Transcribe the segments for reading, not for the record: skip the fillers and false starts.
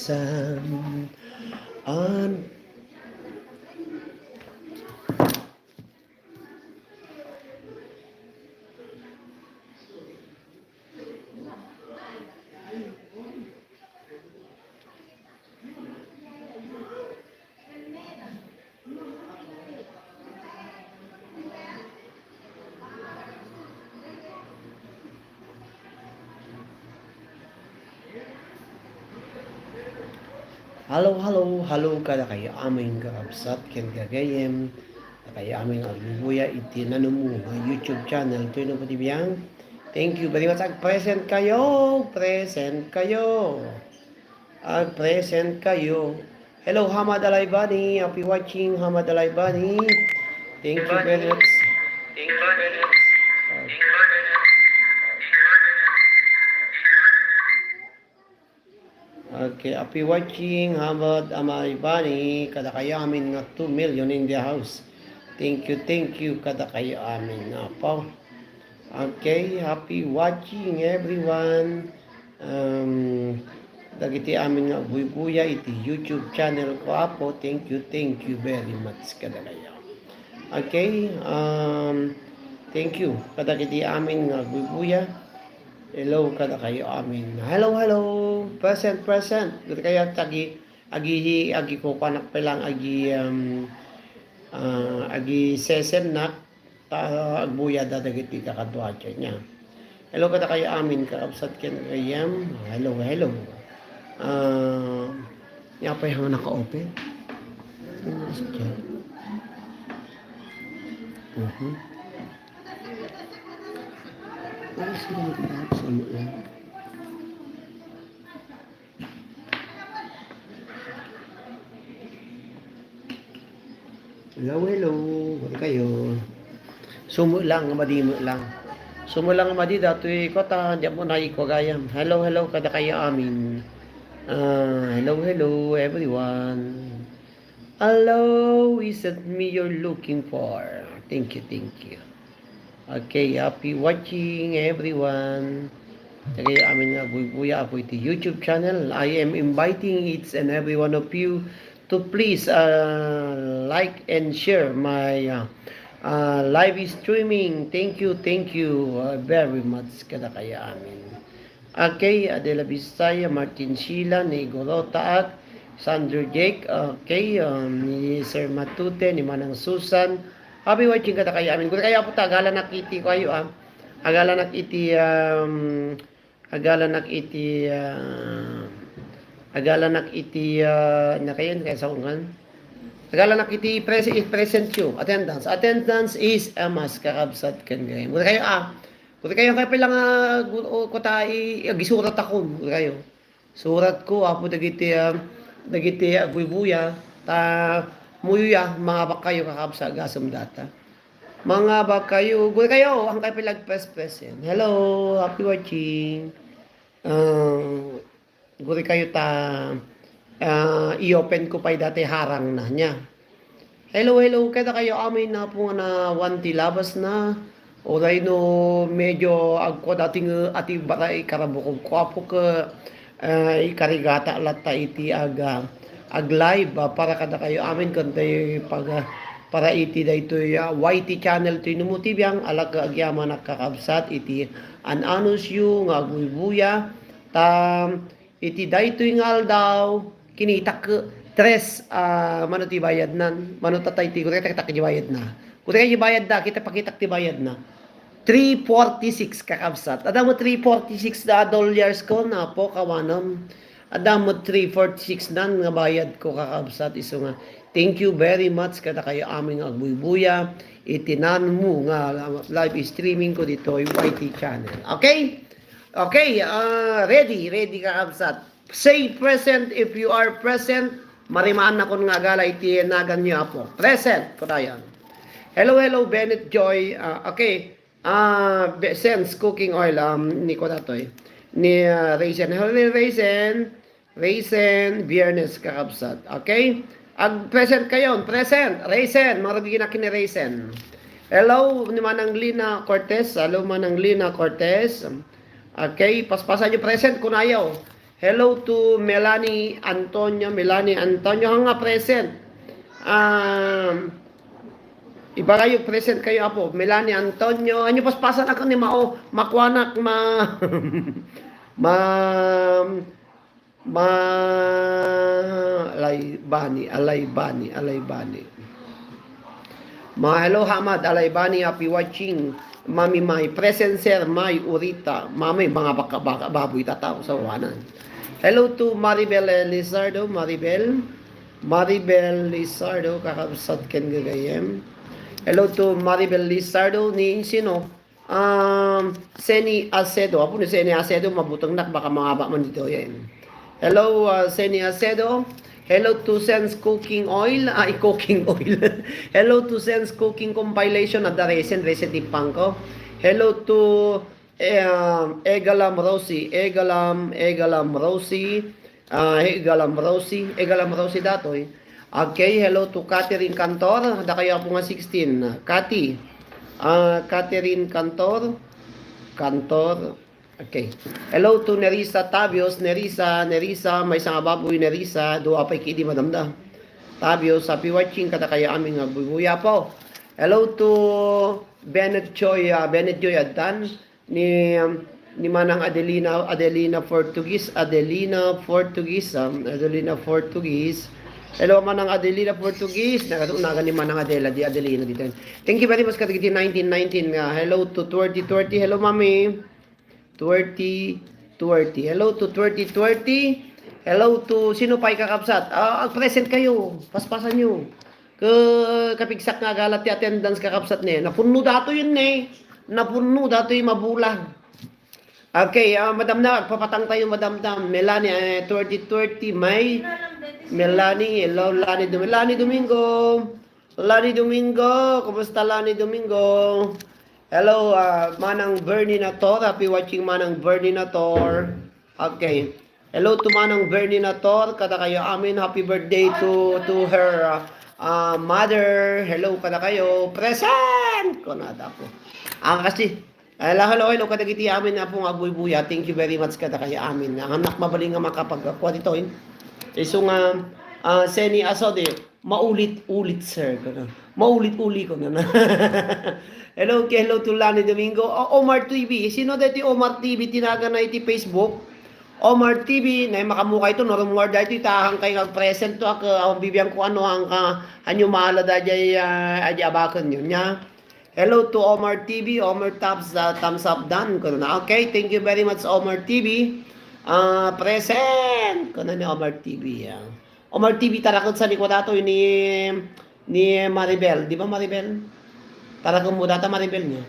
sun on. Halo kada kayo aming kaabsat ken gagayem kayo aming agbubuya iti nanumu nga YouTube channel to no patibiyang. Thank you very much. Present kayo. Present kayo. Hello Hamad Alaybani. Happy watching Hamad Alaybani. Thank you very much. Okay, happy watching Hamad Alaybani. Kada kayo amin nga 2 million in the house. Thank you kada kayo amin nga po. Okay, happy watching everyone. Dagiti amin nga buya iti YouTube channel ko apo. Thank you very much kada kayo. Okay, thank you kada kiti amin nga buya. Hello kada kayo amin. Hello. Present. Kada kayo agi ko panak pelang agi sesen nak agbuya dadagiti kakadwa niya. Hello kada kayo amin kaabsat ken kayam. Hello. Yapay hang naka-open. Alas ko naman itarap sa ano lang. Hello. Kada kayo. Sumo lang, madimo lang. Sumo lang madi datoy kota, di mo na iko gayam. Hello kada kayo amin. Hello everyone. Hello, is it me you're looking for? Thank you. Okay, happy watching everyone. Tagay amin nga buya po iti YouTube channel. I am inviting each and every one of you to please like and share my live streaming. Thank you very much kada kaya amin. Okay, Adela Bisaya, Martin Sheila, Nigoro Taak, Sandro Jake, okay, ni Sir Matute, ni Manang Susan. Happy watching kada kaya amin. Kung kaya po tagala nakiti ko ayo agala nakiti na kayo kaya sa ungan. Agala nakiti present you. Attendance is a must kakabsat ken gay. Kung kayo kay pilang ko tay gisurat ako kayo. Surat ko apo dagiti buya ta muya mga bakayo kakabsa gasam data. Mga bakayo, guri kayo ang kay pilag present. Hello, happy watching. Guri kayo ta i-open ko pay dati harang na niya. Hello kada kayo amin na po na wanti labas na. Oray no medyo agko dating ati baray karabukog ko apo ka ikarigata latta iti ag live para kada kayo amin kuntay para iti daytoy YT channel to inumuti biyang alag agyama nakakabsat iti ananos yu nga buya ta iti daytoy ngal daw kinitak tres mano ti bayad nan mano tatay ti kurek tak bayad na kurek bayad da kita pakitak ti bayad na 346 kakabsat. Adam mo 346 na dollars ko na po kawanam. Adam mo 346 na nga bayad ko kakabsat. Iso nga, thank you very much kada kayo aming agbubuya. Itinan mo nga live streaming ko dito yung YT channel. Okay, ready kakabsat. Say present if you are present. Marimaan na ko nga gala itinagan niyo po. Present ko tayo. Hello Bennett Joy. Okay. Sense cooking oil ni ko datoy ni Raisin. Hello Raisin Biyernes kakabsat. Okay? Ag present kayon, present. Raisin, marabigin na kini Raisin. Hello ni Manang Lina Cortez. Okay, paspasan niyo present kung ayaw. Hello to Melanie Antonio nga present. Iba kayo, present kayo apo. Melanie Antonio, anyo paspasan ako ni Mao, makwanak ma ma Alaybani. Hello Hamad, Alaybani, happy watching. Mami May, present sir, May Urita. Mami, mga baka baboy tataw sa wanan. Hello to Maribel Lizardo, Maribel Lizardo, kakabsat ken gagayem. Hello to Maribel Lizardo, ni sino? Seni Acedo. Apo ni Seni Acedo, mabutang nak, baka mangaba man dito yan. Hello, Seni Acedo. Hello to Sense Cooking Oil. Cooking Oil. Hello to Sense Cooking Compilation at the recent recipe pangko. Hello to Egalam Rosie datoy. Okay, hello to Catherine Cantor. Da kayo po nga 16. Catherine Cantor. Okay. Hello to Nerissa Tabios. Nerissa, may isang baboy Nerissa. Doa pa'y kidi madamda. Tabios, happy watching kada kaya aming bubuya po. Hello to Bennett Joy Adan. Ni Manang Adelina Portuguese. Hello Manang Adelina Portuguese. Nakatunagan ni Manang Adelina dito. Thank you very much katigiti 1919 nga. Hello to 2020. Hello mami. 2020. Hello to 2020. Hello to sino pa'y kakapsat. Present kayo. Paspasan nyo. Kapigsak nga galat ti attendance kakapsat ne. Napunno dato yun ne. Napunno dato yung mabulag. Okay, madam na, papatang tayo madam na. Melanie, 2030, may Melanie, hello, Lani Domingo. Lani Domingo, kumusta Lani Domingo? Hello, Manang Bernie Nator, happy watching Manang Bernie Nator. Okay, hello to Manang Bernie Nator, kada kayo amin, happy birthday to her mother. Hello, kada kayo, present! Kunada po. Kasi, hello, kadagiti amin na pong agbuy-buya. Thank you very much kada kaya amin. Ang anak mabaling nga makapagkakuha dito. So nga, Seni Asode, maulit-ulit sir. Maulit-uli ko na. Hello to Lani Domingo. Omar TV. Sino dati Omar TV? Tinaga na iti Facebook. Omar TV, na makamukha ito. Norumwar dahil ito itahang kayo present to. Bibiyang ko ano ang anyo mahala dahil abakan yun niya. Hello to Omar TV. Omar thumbs up done. Okay, thank you very much Omar TV. Present. Kuna ni Omar TV. Omar TV tarakot sa likod ato ni Maribel. Di ba Maribel? Tarakot mo data Maribel niya.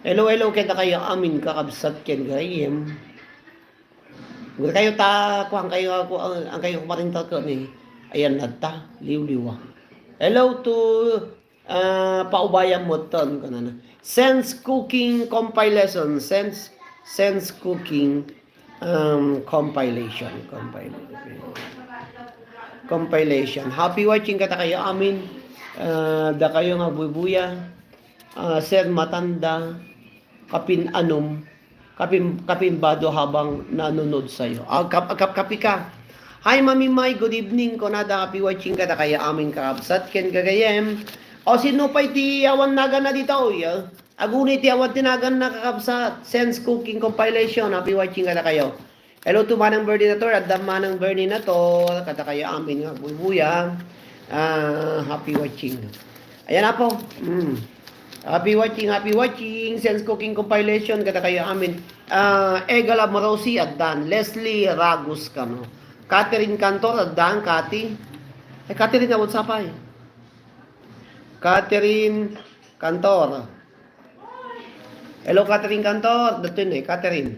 Hello, kita kayo amin kakabsat ken gayem. Gura kayo ang kayo kumarintal ko ni. Ayan nata, liw-liwa. Hello to paubayan mo ton kanana. Sense Cooking Compilation. Sense Cooking Compilation. Happy watching kata kayo amin. Da kayo nga bubuya. Sir matanda. Kapin bado habang nanonood sa'yo. Kapi ka. Hi Mami May, good evening. Konada happy watching ka na kaya aming kakabsat ken kagayem. O sino pa iti awan nagan na dito? Agunit iti awan tinagan na kakabsat. Sense Cooking Compilation. Happy watching ka na kayo. Hello to Manang Berninator at Manang Berninator. Kata kayo amin nga bubuya. Happy watching. Ayan na po. Happy watching. Sense Cooking Compilation. Kata kayo amin. Egala Marosi at Dan. Leslie Ragus kano. Catherine Cantor at Dan, Cathy. Catherine na what's up ay? Catherine Cantor. Hello Catherine Cantor. Dito yun Catherine.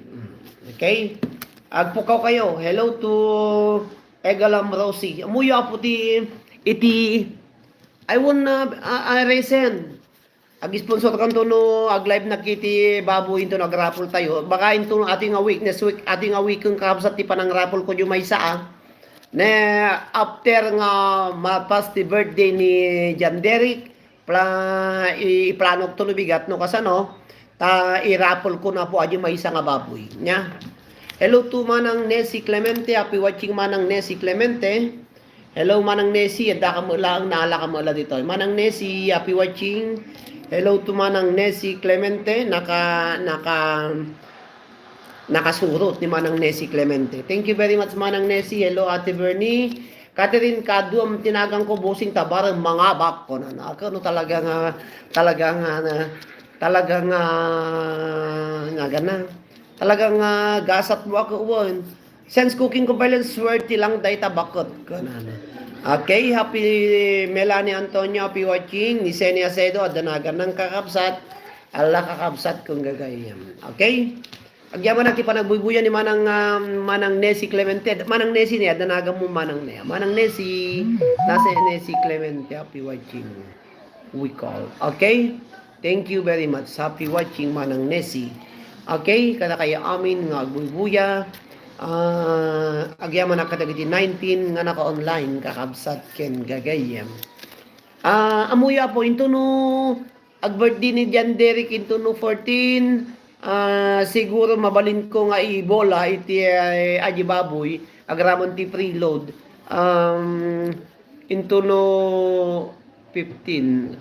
Okay? Agpukaw kayo. Hello to Egalam Rosie. Amuyo po iti I wanna resend. Ag-sponsor kanto no ag-live na kiti baboy into nag-raffle tayo. Baka into ating ating week kung kapsat ti panang raffle ko yung may saa. Na after nga mapas ti birthday ni John Derek, iplano to no bigat no kasano, ta i-raffle ko na po adyo may isa nga baboy. Nya. Hello to Manang Nessie Clemente. Happy watching Manang Nessie Clemente. Hello Manang Nessie. Ada ka mo lang, naala ka mo lang dito. Manang Nessie, happy watching. Hello to Manang Nessie Clemente. Nakasurot ni Manang Nessie Clemente. Thank you very much Manang Nessie. Hello Ate Bernie. Catherine Kadu, ang tinagang ko busing tabar, mga bak ko na. Ako no talagang nga gana. Talagang gasat mo ako uwan. Sense cooking ko pala swerte lang day tabakot ko na. Okay, happy Melanie Antonio, happy watching. Ni Senia Sedo, adanagan ng kakabsat. Allah kakabsat kung gagayam. Okay? Agyaman natin pa nagbuybuyan ni Manang Nessie Clemente. Manang Nessie niya, danagan mo Manang niya. Manang Nessie, nasa Nessie Clemente, happy watching. We call. Okay? Thank you very much. Happy watching Manang Nessie. Okay? Kada kaya amin nga agbuybuya. Agyaman na katagiti 19 nga naka-online kakabsat ken gagayam. Amuya po into no ag-birthday ni Jan Derek into no 14. Siguro mabalin ko nga ibola iti aji baboy agramon ti preload into no 15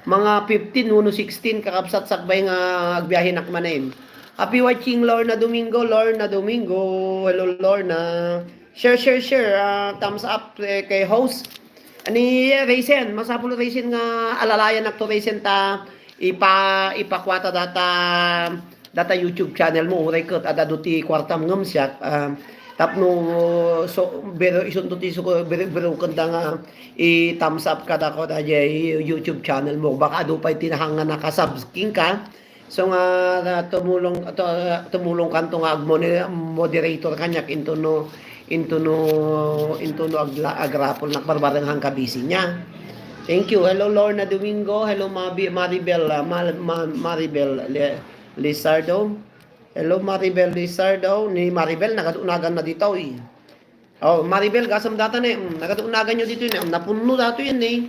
mga 15 uno 16 kakapsat sakbay nga agbiyahe nakmanen. Happy watching Lorna Domingo. Hello Lorna. Share. Thumbs up kay host. Ani Raisin, masapulo Raisin nga alalayan nakto Raisin ta ipakwata data YouTube channel mo uray ket ada duti kwartam ngem siya tapno so bero isun duti so bero kanta nga i thumbs up kada ko da YouTube channel mo baka adu pay tinahangan nakasubscribe ka so nga tumulong kanto nga moderator kanyak into no agrapol nakbarbarang hang kabisi niya. Thank you. Hello Lorna Domingo. Hello Maribel Lizardo. Hello Maribel Lizardo. Ni Maribel nagatunagan na dito eh. Oh, Maribel gasam data na nagatunagan nyo dito eh. Napuno dato yan eh.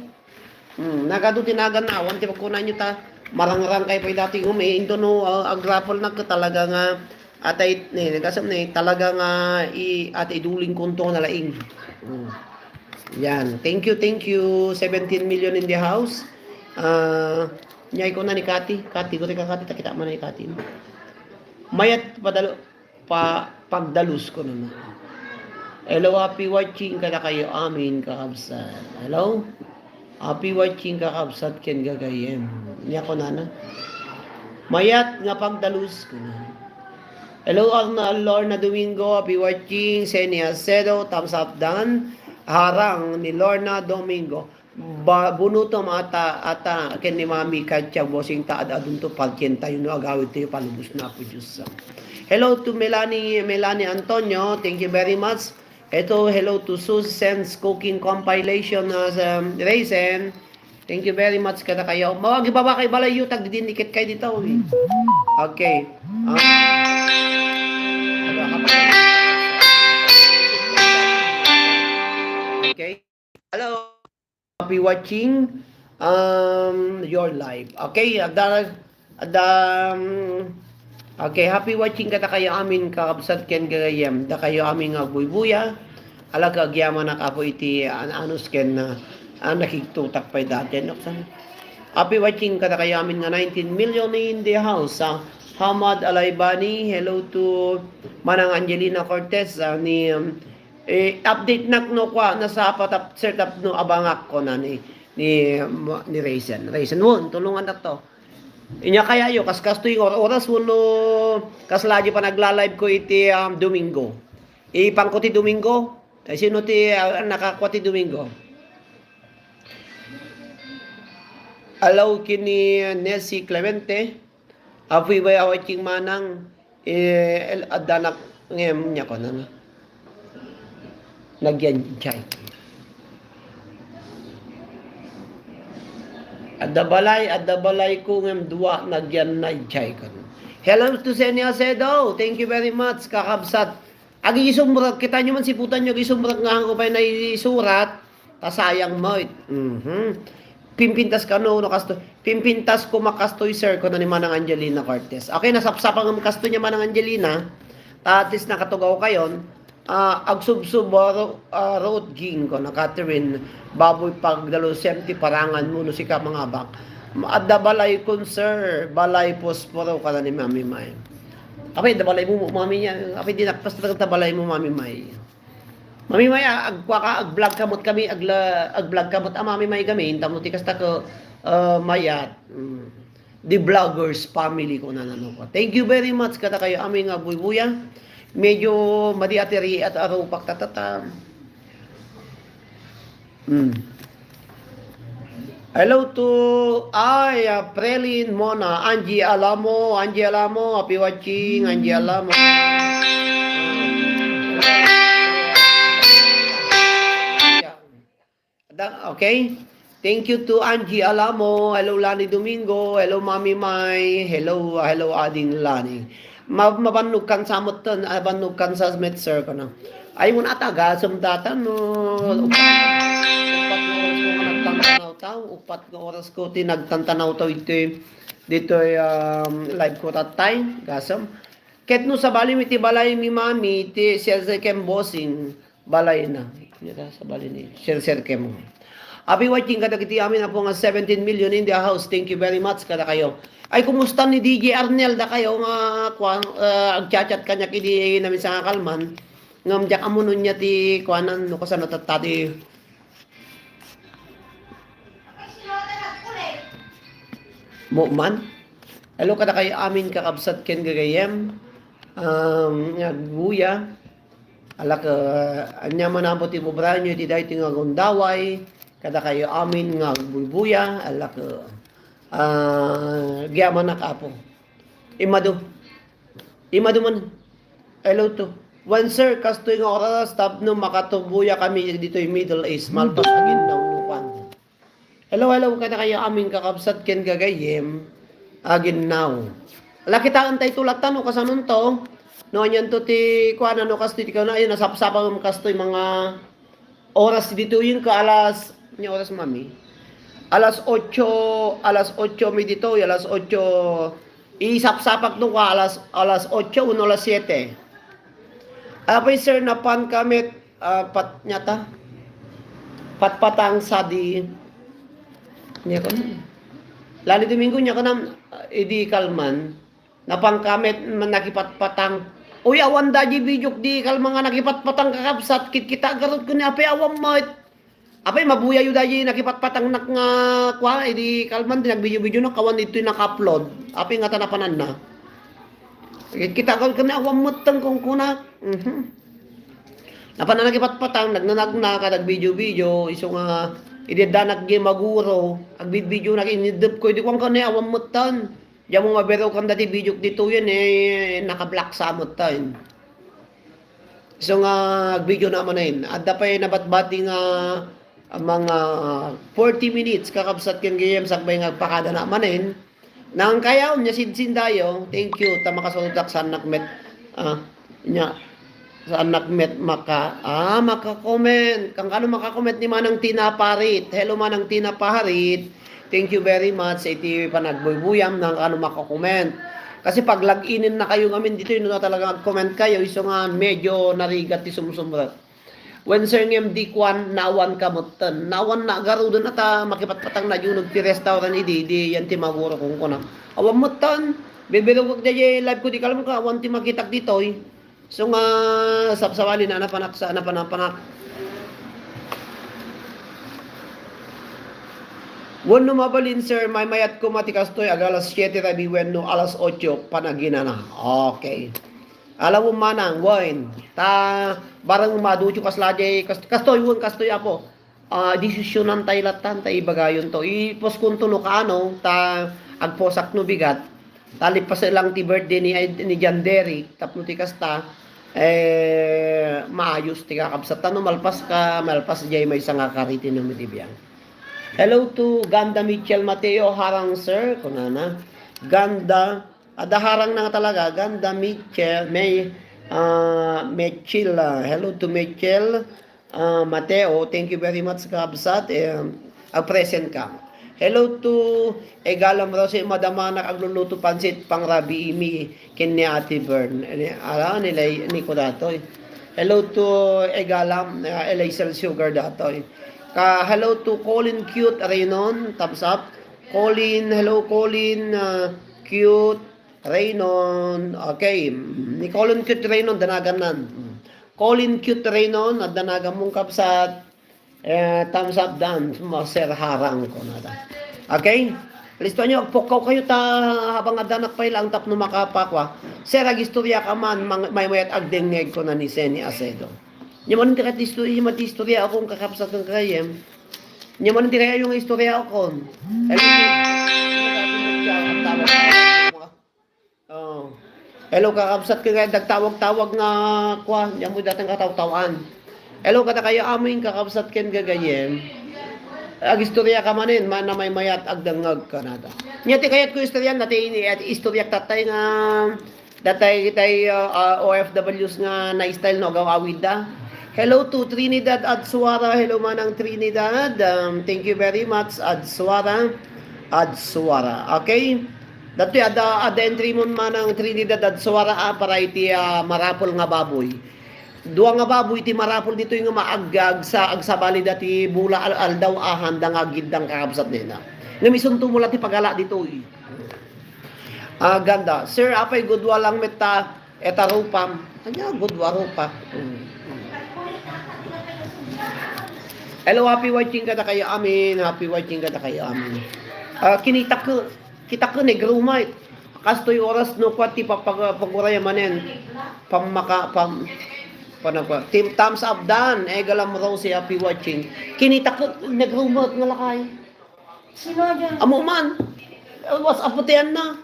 Nagatutinagan na awan ti pagkunan nyo ta. Marangrang kay pa dati into no agrapol na talaga nga atay ni gasam ni talaga nga at iduling kunto na laing. Yan. Thank you. 17 million in the house. Nyay ko na ni Kati. Kati ko rin ka Kati. Takita mo na ni Kati. Mayat pagdalus ko na. Hello, happy watching ka na kayo amin kakabsat. Hello? Happy watching kakabsat ken gagayem. Niya ko na. Mayat nga pagdalus ko na. Hello, Lorna Domingo. Happy watching. Senia Sedo. Thumbs up done. Harang ni Lorna Domingo bunutom ata ken ni Mami Katya bosing taad adun to palkien tayo no agawid tayo palubos na po Diyos. Hello to Melanie Antonio, thank you very much. Hello to Susan's cooking compilation Raisin, thank you very much kada kayo. Mawag ibaba kay balayo tag didinikit kay dito. Okay. Okay. Hello. Happy watching your live. Okay, okay, happy watching kata kayo amin kakabsat ken gagayem. Da kayo amin nga buybuya. Alaga agyaman na kapo iti anus ken nakiktutak pay dati. Happy watching kata kayo amin nga 19 million in the house. Hamad Alaybani, hello to Manang Angelina Cortez ni update no kwa nasa patap setup no abangak ko na ni Raisin won tulungan na to inya kaya yo kaskas to yung oras uno kaslaji pa nagla-live ko iti Domingo ipang ko ti Domingo sino ti nakakwa ti Domingo alaw kini Nessie Clemente apoy ba awaching manang adanak ngem nya ko na nagyan chay. Adabalay ko ngem dua nagyan na chay kan. Hello to Senia Sedo. Thank you very much kakabsat. Agi isumrak kita nyo man siputan nyo isumrak nga ko pa na isurat kasayang mo. pimpintas ka no kasto pimpintas ko makastoy sir ko na ni Manang Angelina Cortez. Okay, nasapsapang ang kasto niya Manang Angelina. Tatis na katugaw kayon. Agsubsub road ging ko na Catherine baboy pagdalo semti parangan mo no si ka mga bak. Adda balay kun sir, balay posporo ka na ni Mami May. Apay da balay mo mami niya, apay dinakpas ta balay mo Mami May. Mami May agkwa ka ag-vlog kamot kami ag-vlog kamot Mami May kami tamo ti kasta ko mayat. The vloggers family ko na nano ko. Thank you very much kata kayo aming buy-buya. Medyo madiateri at araw pagtatata. Hello to Prelin Mona, Angie Alamo, happy watching, Angie Alamo. Okay? Thank you to Angie Alamo, hello Lani Domingo, hello Mami Mai, hello Ading Lani. Mabannog kan samot ton, mabannog kan sa sir ko na. Ay mo na taga sumdatan no. Upat nga oras ko tinagtantanaw to dito live ko tatay gasam. Ket no sa bali miti balay mi mami ti sir kem bossing balay na. Nya sa bali ni sir kem. Abi watching kada kiti amin apo nga 17 million in the house. Thank you very much kada kayo. Ay kumusta ni DJ Arnel da kayo nga agchat-chat kanya kidi namin sa kalman ngam jak amunon niya ti kuanan no kasano tatati mo man. Hello kada kayo amin kakabsat ken gagayem buya alak anya man ampo ti bubranyo ti dayto nga gundaway kada kayo amin nga buya alak giyaman na kapo. Imado man. Hello to. When sir, kastoy nga oras, tab no makatubuya kami dito yung Middle East. Malpas agin daw nukan. Hello, kada kayo aming kakabsat ken gagayem. Agin now. Lakita antay tulatan no kasanon to. No anyan to ti kuana no kastoy ti kana ayun nasapsapang kastoy mga oras dito yung ka alas nya oras mami. Alas 8 mi dito, alas 8 isap-sapak nung ka alas 8 uno alas 7. Apay sir na pan kamit patpatang sadi niya ko na. Lali Domingo niya ko na idi kalman napang kamit nakipatpatang uy awan da di video di kalman nga nakipatpatang kakabsat kita garot ko ni apay awam mo apay mabuya yu dayi nakipatpatang nak nga kwa idi kalman din nagvideo no kawan ito naka-upload apay nga tanapanan na kita kal kana awam mutang kung kuna napanan nakipatpatang nagnanag na kadag video iso nga ididanak gi maguro ag video na inidep ko idi kung kana awam mutan diyan mo mabero kan dati video dito yan naka-black sa mutan iso nga video naman na adda pa nabatbati nga mga 40 minutes kakabsat ken gayem sakbay nga pakada na manen nang kayaw nya sidsin dayo. Thank you ta makasudak sa nakmet nya sa nakmet maka-comment kang ano maka-comment ni Manang Tina Parit. Hello Manang Tina Parit, thank you very much sa iti panagbubuyam nang ano maka-comment kasi pag log-inin na kayo ngamin dito yun na talaga mag-comment kayo iso nga medyo narigat ti sumsumrat. When sir ngem di kwan nawan kamutan nawan na garudon ata makipatpatang na yunog ti restaurant idi yan ti maguro kung kuna awam mutan bibiro ko di live ko di kalam ka awan ti makitak ditoy so nga sapsawali na napanak sa napanak Wano mabalin sir may mayat ko matikastoy ag alas 7 rabi wenno alas 8 panagina na okay. Alam mo manang, wine, ta barang maducho kaslajay, kastoy apo. Desisyonan tayo latan, tayo bagayon to. Ipos kung tuno ka ano, ta agposak no bigat. Talipas lang ti birthday ni John Derek, tapno ti kasta, maayos ti kakabsat. Tano malpas jay may isang akaritin ng mitibiyang. Hello to Ganda Mitchell Mateo Harang sir, kunana. Ganda Adaharang na talaga, Ganda Mitchell, Mitchell, hello to Mitchell, Mateo, thank you very much kabsat, present ka. Hello to Egalam Rose, madamanak agluluto pansit pang Rabi Imi kin ni Ate Bern. Ala nila ni ko datoy. Hello to Egalam Elysel Sugar datoy. Hello to Colin Cute Raynon, thumbs up. Colin, hello Colin Cute Raynon. Okay, ni Colin Cute Raynon danagan nan. Colin Cute Raynon at danagan mong kapsat. Thumbs up dan, Sir Harang ko na da. Okay? Listo nyo, pukaw kayo ta habang adanak pa ilang tap no makapakwa. Sir, agistorya ka man, may mayat agdengeg ko na ni Seni Acedo. Nyo man hindi ka istorya akong kakapsat ng kayem. Nyo man hindi kaya yung istorya akong. Hello, kakapsat ka kaya dagtawag-tawag nga kwa. Yan mo datang kataw-tawan. Hello, kata kayo aming kakapsat ken gagayem. Agistorya ka manin, man na may mayat agdangag ka na da. Nyati kayat ko istoryan, dati istorya tatay nga, datay OFWs nga na style no, gawawid da. Hello to Trinidad Adsuara, hello manang Trinidad, thank you very much Adsuara, okay? Dati ada entry mo manang Trinidad Adsuara para iti marapol nga baboy. Duwa nga baboy iti marapol dito yung maagag sa agsabali dati bula aldaw handang agidang kakabsat nila. Ngamisun tumula ti pagala dito eh. Ganda. Sir, apay gudwa lang meta etarupam. Kanya gudwa rupa. Hello, happy watching ka na kayo amin. Happy watching ka na kayo amin. Kita ko negrumite. Kastoy oras no kwati papaguraya manen. Team thumbs up dan, Egalam Rose, happy watching. Kinita ko, nag-remote nga lakay. Sino dyan? Amo man. Was aputian na.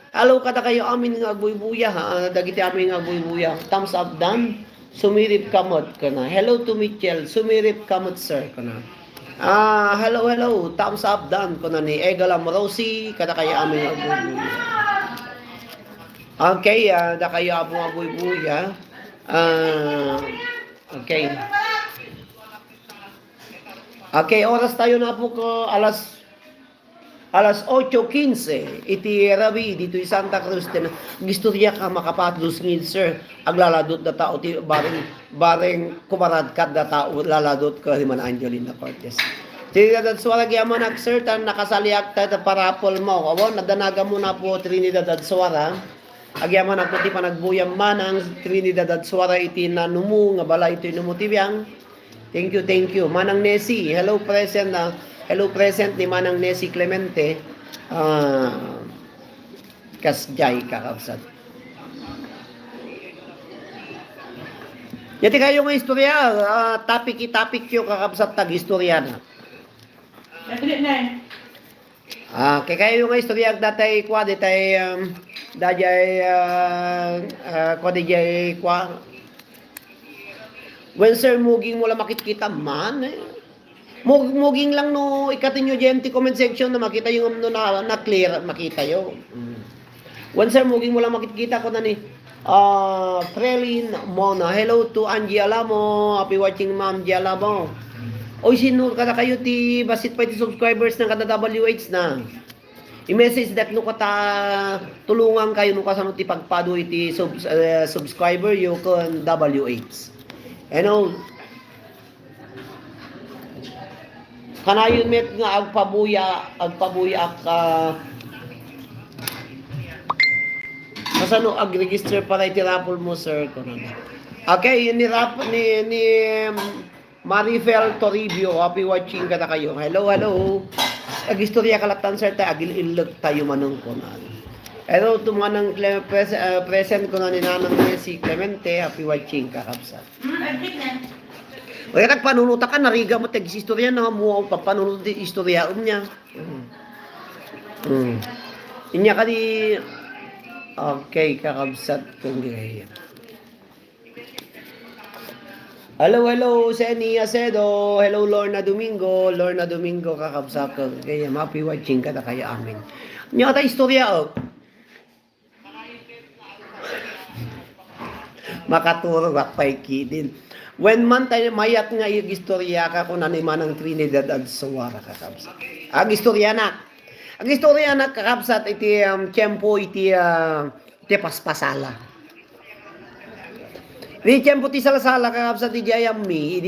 Hello kada kayo amin nga buy-buya ha. Dagiti amin nga buy-buya. Thumbs up dan. Sumirip kamot ka na. Hello to Mitchell. Sumirip kamot sir ka na. Hello. Thumbs up dan ko na ni Egalam Rose. Kada kayo amin nga buy-buya. Okay, da kayo abo nga buy-buya. Okay. Okay, oras tayo na po ko alas 8:15. Iti rabi dito sa Santa Cruz din. Gistorya ka makapatlos ngid sir. Aglaladot da tao ti bareng kumarad kat da tao laladot ko Himan Angelina Cortez. Trinidad Suara gyaman ak sir tan nakasaliak ta parapol mo. Awo nadanaga mo na po Trinidad Suara. Agyaman ako ti panagbuyam manang Trinidad Suara iti nanumu nga bala iti numutibiyang. Thank you. Manang Nessie, hello present ni Manang Nessie Clemente. Kasjay kakabsat. Yati kayo nga istorya, topic yung kakabsat tag istorya na. Kaya kayo nga istorya datay kwa detay dajay kwa when sir muging mo lang makikita man muging lang no ikatin nyo GMT comment section na makita yung na clear makita yo when sir muging mo lang makikita ko na ni Frelin Mona, hello to Angie Alamo, happy watching ma'am Angie Alamo. Oy sino kada kayo ti basit pa ti subscribers ng kada WH na i-message that no kata tulungan kayo no kasano ti pagpado iti subscriber yo kon WH. Kanayon met nga agpabuya ka kasano ag-register para iti raffle mo sir kuno. Okay, ni Marifel Toribio, happy watching kada kayo. Hello. Agistorya kalatan sir ta agil-ilog tayo manong kunan. Hello to manang present ko na ni Nanang Nessie Clemente, happy watching kakabsat. Kaya nagpanunuta ka nariga mo tag istorya na mo papanunut di istorya niya. Inya ka di okay kakabsat kung gaya. Hello, Seni Acedo. Hello, Lorna Domingo kakabsat ko. Kaya happy watching ka na kaya amin. Nya ta istorya makaturo wak pay kidin. When man tayo mayat nga istorya ka kung ano ng Trinidad at Suwara kakabsat. Ang istorya na kakabsat iti tiyempo iti paspasala. Iti tiyempo ti salasala kakabsat iti ayami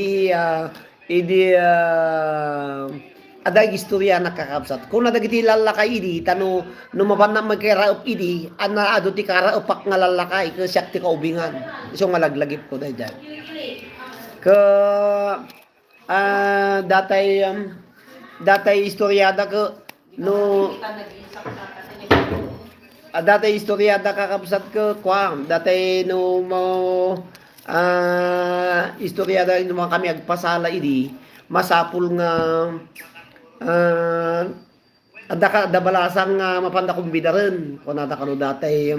aday istorya na kakabsat. Kung nadagiti lalakay idi tano numaban na magkaraop idi ana ado ti karaupak nga lalakay kasyak ti kaubingan. Iso nga laglagip ko dahil dyan. Datay istoryada ko no datay istoryada kakabsat ko datay no mo istoryada no mga kami agpasala idi masapul nga dabalasang mapanda kumbidaren kuna kano datay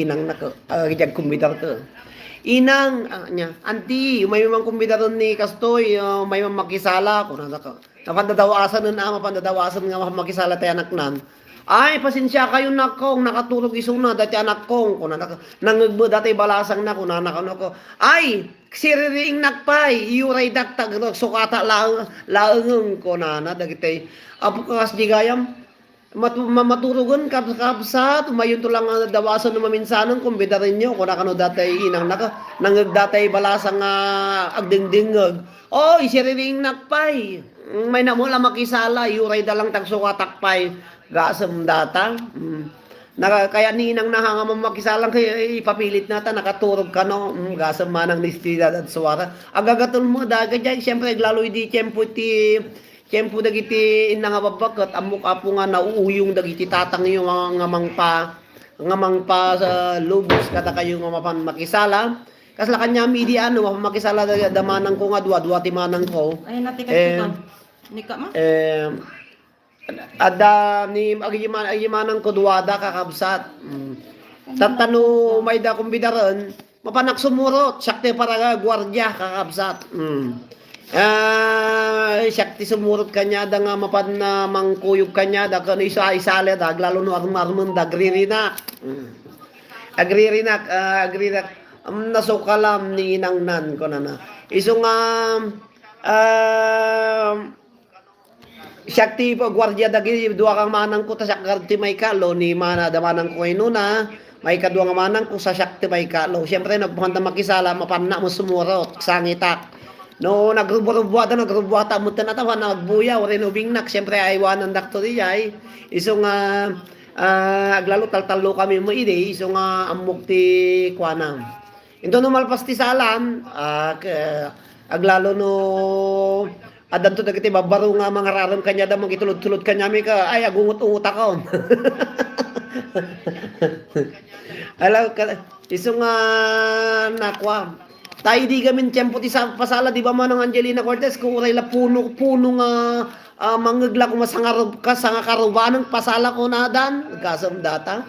inang naka kumbidar ko inang nya anti may mang kumbidaron ni Kastoy may mang makisala kun ka napandadawasan na mapandadawasan nga makisala tayo anak nan ay pasensya kayo nakong nakatulog isuna dati anak kong kun nangagbo dati balasang na kun anak ko ay siririing nakpay yuray daktag sukata laeng kun ana dagiti apo kas digayam maturugan kapsat umayon to lang dawasan no maminsanon kumbida rin nyo kung nakano datay inang nangagdatay balasang agdingdingag isiriring nakpay may namula makisala yuray dalang tagsukatakpay gasam data kaya ninang nahanga makisalang kay ipapilit nata nakaturog ka no gasam manang nistidad at suwara agagaton mo daga dyan siyempre lalo di tiyempo dagiti inang babagkat amok apo nga nauuyong dagiti tatang yung ngamang pa sa lubos kada kayo nga mapan makisala kasla kanya midi ano mapan makisala damanang ko nga dua ti manang ko Ay, natika nika ma? Ada ni agimanang ko duwada kakabsat tatano may da kumbidaran mapanak sumurot sakte para gwardiya kakabsat Syakti sumurot kanya da nga mapan na mangkuyog kanya da kano isale da lalo no armarman da agririnak nasukalam ni inang nan ko na iso nga syakti gwardiya da dua kang manang ko ta syakti may kalo ni mana da manang ko inuna may kadua nga manang ko sa syakti may kalo syempre nagpuhanta makisala mapanna mo sumurot sangitak no nagrubuata mo tanatawa nagbuya ore no bingnak syempre aywanan dakto di ay iso nga aglalo taltalo kami mo ide iso nga amok ti kuana ito no malpas ti salam aglalo no adanto dagiti babaro nga mga raram kanya da magitulod-tulod kanya mi ka ay agungot-ungot ako alaw iso nga nakwa tayo di gamin tiyempo ti pasala di ba manang Angelina Cortez kung uray la puno nga mangagla kung masangarab ka sa karubanang pasala ko na dan gasam data.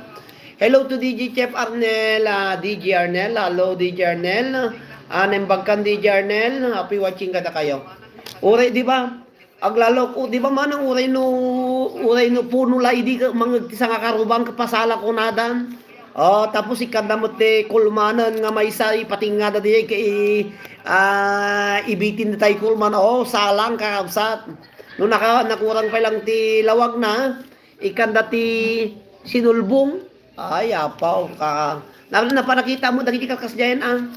Hello to DJ Chef Arnel, DJ Arnel, hello DJ Arnel, nembagkan DJ Arnel, happy watching kada kayo. Uray di ba? Aglalok di ba manang uray no puno la idi mangag sa karubang pasala ko na dan. Tapos ikandamot ti kulmanan nga may sa ipatingada di kay ibitin na tayo kulman salang kakabsat no nakurang pa lang ti lawag na ikanda ti sinulbong ay apaw ka napanakita mo dagiti kakasdayan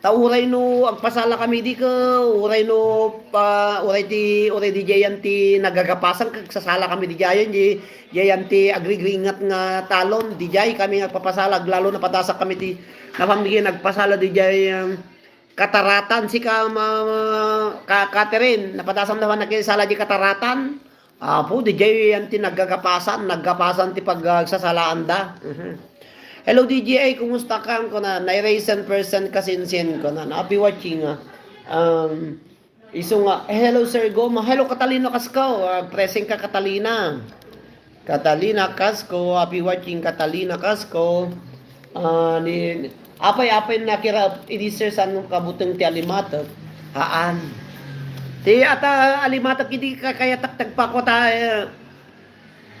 tauray no agpasala kami di ko uray no uray di jayan ti nagagapasan sasala kami di jayan jayan ti agrigringat nga talon di jay kami nagpapasala lalo na patasak kami ti napamigay nagpasala di jay kataratan si Catherine napatasam naman nakisala di kataratan po di jay yan ti nagagapasan ti pagsasalaan da Hello DJA, kumusta ka? Ko na na-raisin person kasinsin ko na happy watching iso nga hello Sir Goma, hello Catalina Casco, present ka Catalina Casco, happy watching Catalina Casco. Ni apay na kira idi sir sanong kabuteng ti alimatok haan ti ata alimatok idi kaya taktag pa ko ta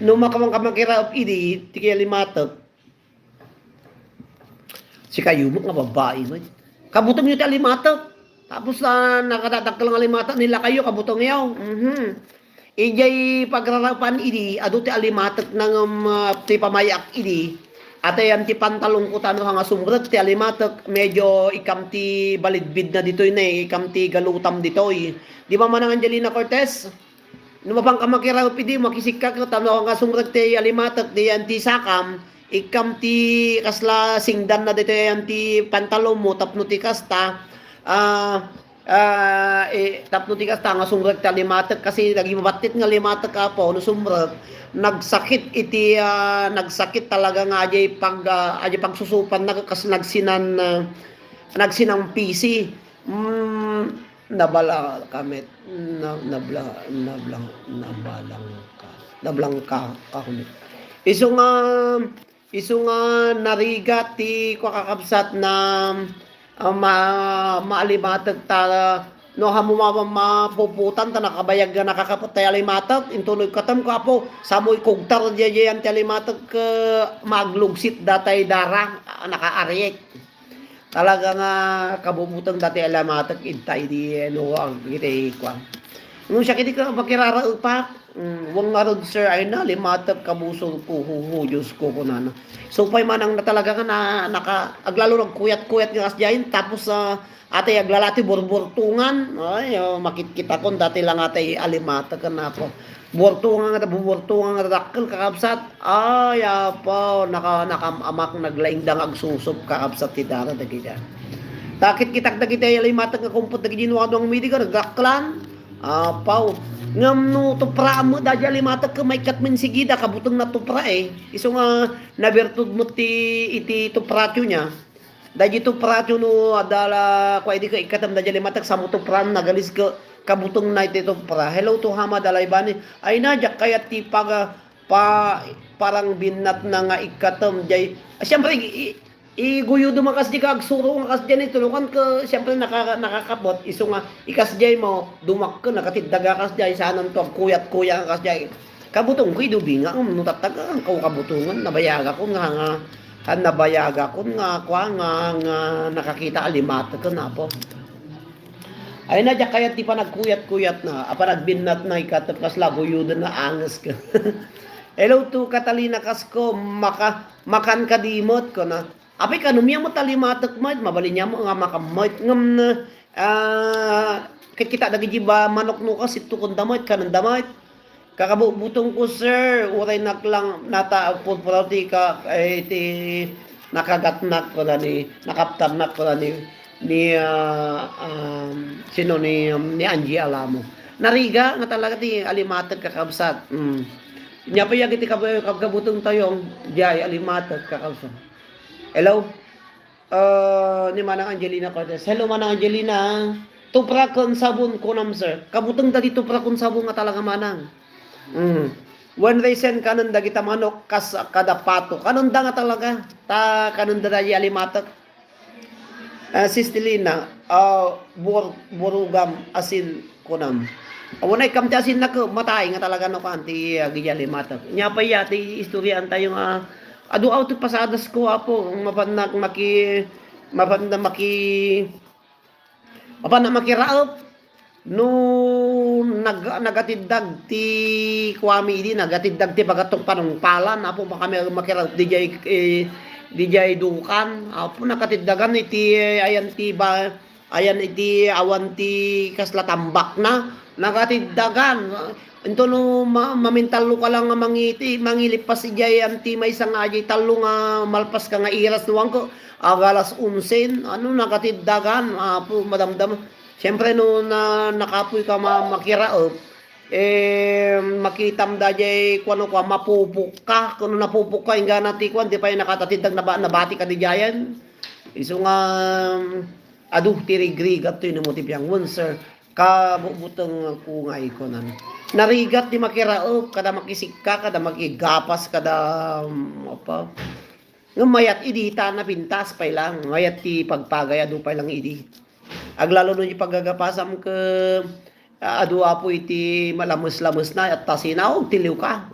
no makamang kamakira idi ti alimatok si kayo mo nga babae mo Kabutong nyo ti alimatak. Tapos nakadadak lang alimatak nila kayo, kabutong yaw. Ijay pagrarapan idi, adu ti alimatak ng ti pamayak idi. At yan ti pantalong ko tano nga sumrot ti alimatak, medyo ikam ti balidbid na ditoy na ikam ti galutam ditoy. Di ba manang Angelina Cortez? Numapang ka makiraw pidi, makisik ka tano nga sumrot ti alimatak, di yan ti sakam, ikam ti kasla singdan na dito yan ti pantalong mo, tapno ti kasta, tapno ti kasta nga sumrot ti alimatak, kasi nagibabatit nga alimatak ka po, no sumrot, nagsakit iti nagsakit talaga nga ajay pagsusupan na kasi nagsinang PC nabala kamit nabalang ka kumit iso nga narigat ti kakakabsat na maalimatag ta no hamumama mapuputan ta nakabayag nga nakakapatay alimatag intuloy katam ko apo samoy kugtar diyan ti alimatag maglugsit datay dara nakaariyek talaga nga kabubutang dati alimatag intay di no ang kitay kwa nung siya kiti ka makirara upak wang nga sir ay na limatag kabusol ko Diyos ko kunana so pay manang na talaga nga naka aglalo ng kuyat-kuyat nga kasjayin tapos atay aglalati burburtungan ay makikita kon dati lang atay alimata kana po burtungan nga dakkel kakabsat ay apa nakamamak naglaingdang agsusop kakabsat ti dara dagiti takit kitak dagiti alimata nga kumput dagiti nuadong midigar daklan apaw ngam no tupra mo dadya alimata ka may katmin sigida kabutong na tupra iso nga nabertud mo iti tupratyo niya Daji to prato no adala kwa idi ka ikatam daji limatak sa muto pran nagalis ka kabutong night ito pra. Hello to Hama Dalaybani. Ay na jak kaya ti parang binat na nga ikatam jay. Siyempre iguyo dumakas di ka agsuro nga kas diyan itulungan ka siyempre nakakabot iso nga ikas jay mo dumak ka nakatiddaga kas jay sanan to kuyat-kuya kas jay. Kabutong ko idubi nga no tataga ang kabutungan nabayaga ko nga nabayaga kun nga nakakita alimata ko na po ay na kaya ti pa nagkuyat-kuyat na apa nagbinnat na ikatap kas laguyudan na angas ka hello to Catalina Kasko makan kadimot ko na apay kanumya mo talimatak mo mabalin niya mo nga makamot ngam kita dagi ba manok no kasi tukon damot kanan damot kakabutong ko sir uray naklang nata pulpulati ka ti nakagatnak ko na ni nakaptarnak ko na ni sino ni Angie Alamo nariga nga talaga ti alimatag kakabsat nya pa yagiti kabutong tayong jay alimatag kakabsat hello ni Manang Angelina Cortez hello Manang Angelina tupra kon sabon kunam sir kabutong dati tupra kon sabon nga talaga manang when they send kanon dagita manok kas kada pato kanon da nga talaga ta kanon da daya alimatak Sistilina burugam asin kunam awanay kamti asin na ko matay nga talaga no kanti gija alimatak nya pa yati istoryan tayo nga adu auto pasadas ko apo mapannak mapanda makiraop no nagatiddag ti kwami di nagatiddag ti pagatok panungpalan apo kami makira DJ dukan apo nakatiddagan iti ayan iti awan ti kasla tambak na nagatiddagan ento no mamintalo ka lang nga mangilipas ijay anti may isang ajay talo nga malpas ka nga iras nuwang ko agalas 11 ano nakatiddagan apo madamdam siyempre no nakapoy ka makiraop makitam da jay kuno kwa mapupuk ka kuno napupuk ka inga nati kwan di pa yung nakatatidag nabati ka di jayan iso nga aduh tirigrig at yun mo tipyang sir kabubutang kungay ko nan narigat di makiraop kada makisik ka kada magigapas kada apa ng mayat idita na pintas pa lang mayat ti pagpagay adu pa lang idi aglalo nun yung paggagapasam ka adua po iti malamos-lamos na at tasinaw tiliw ka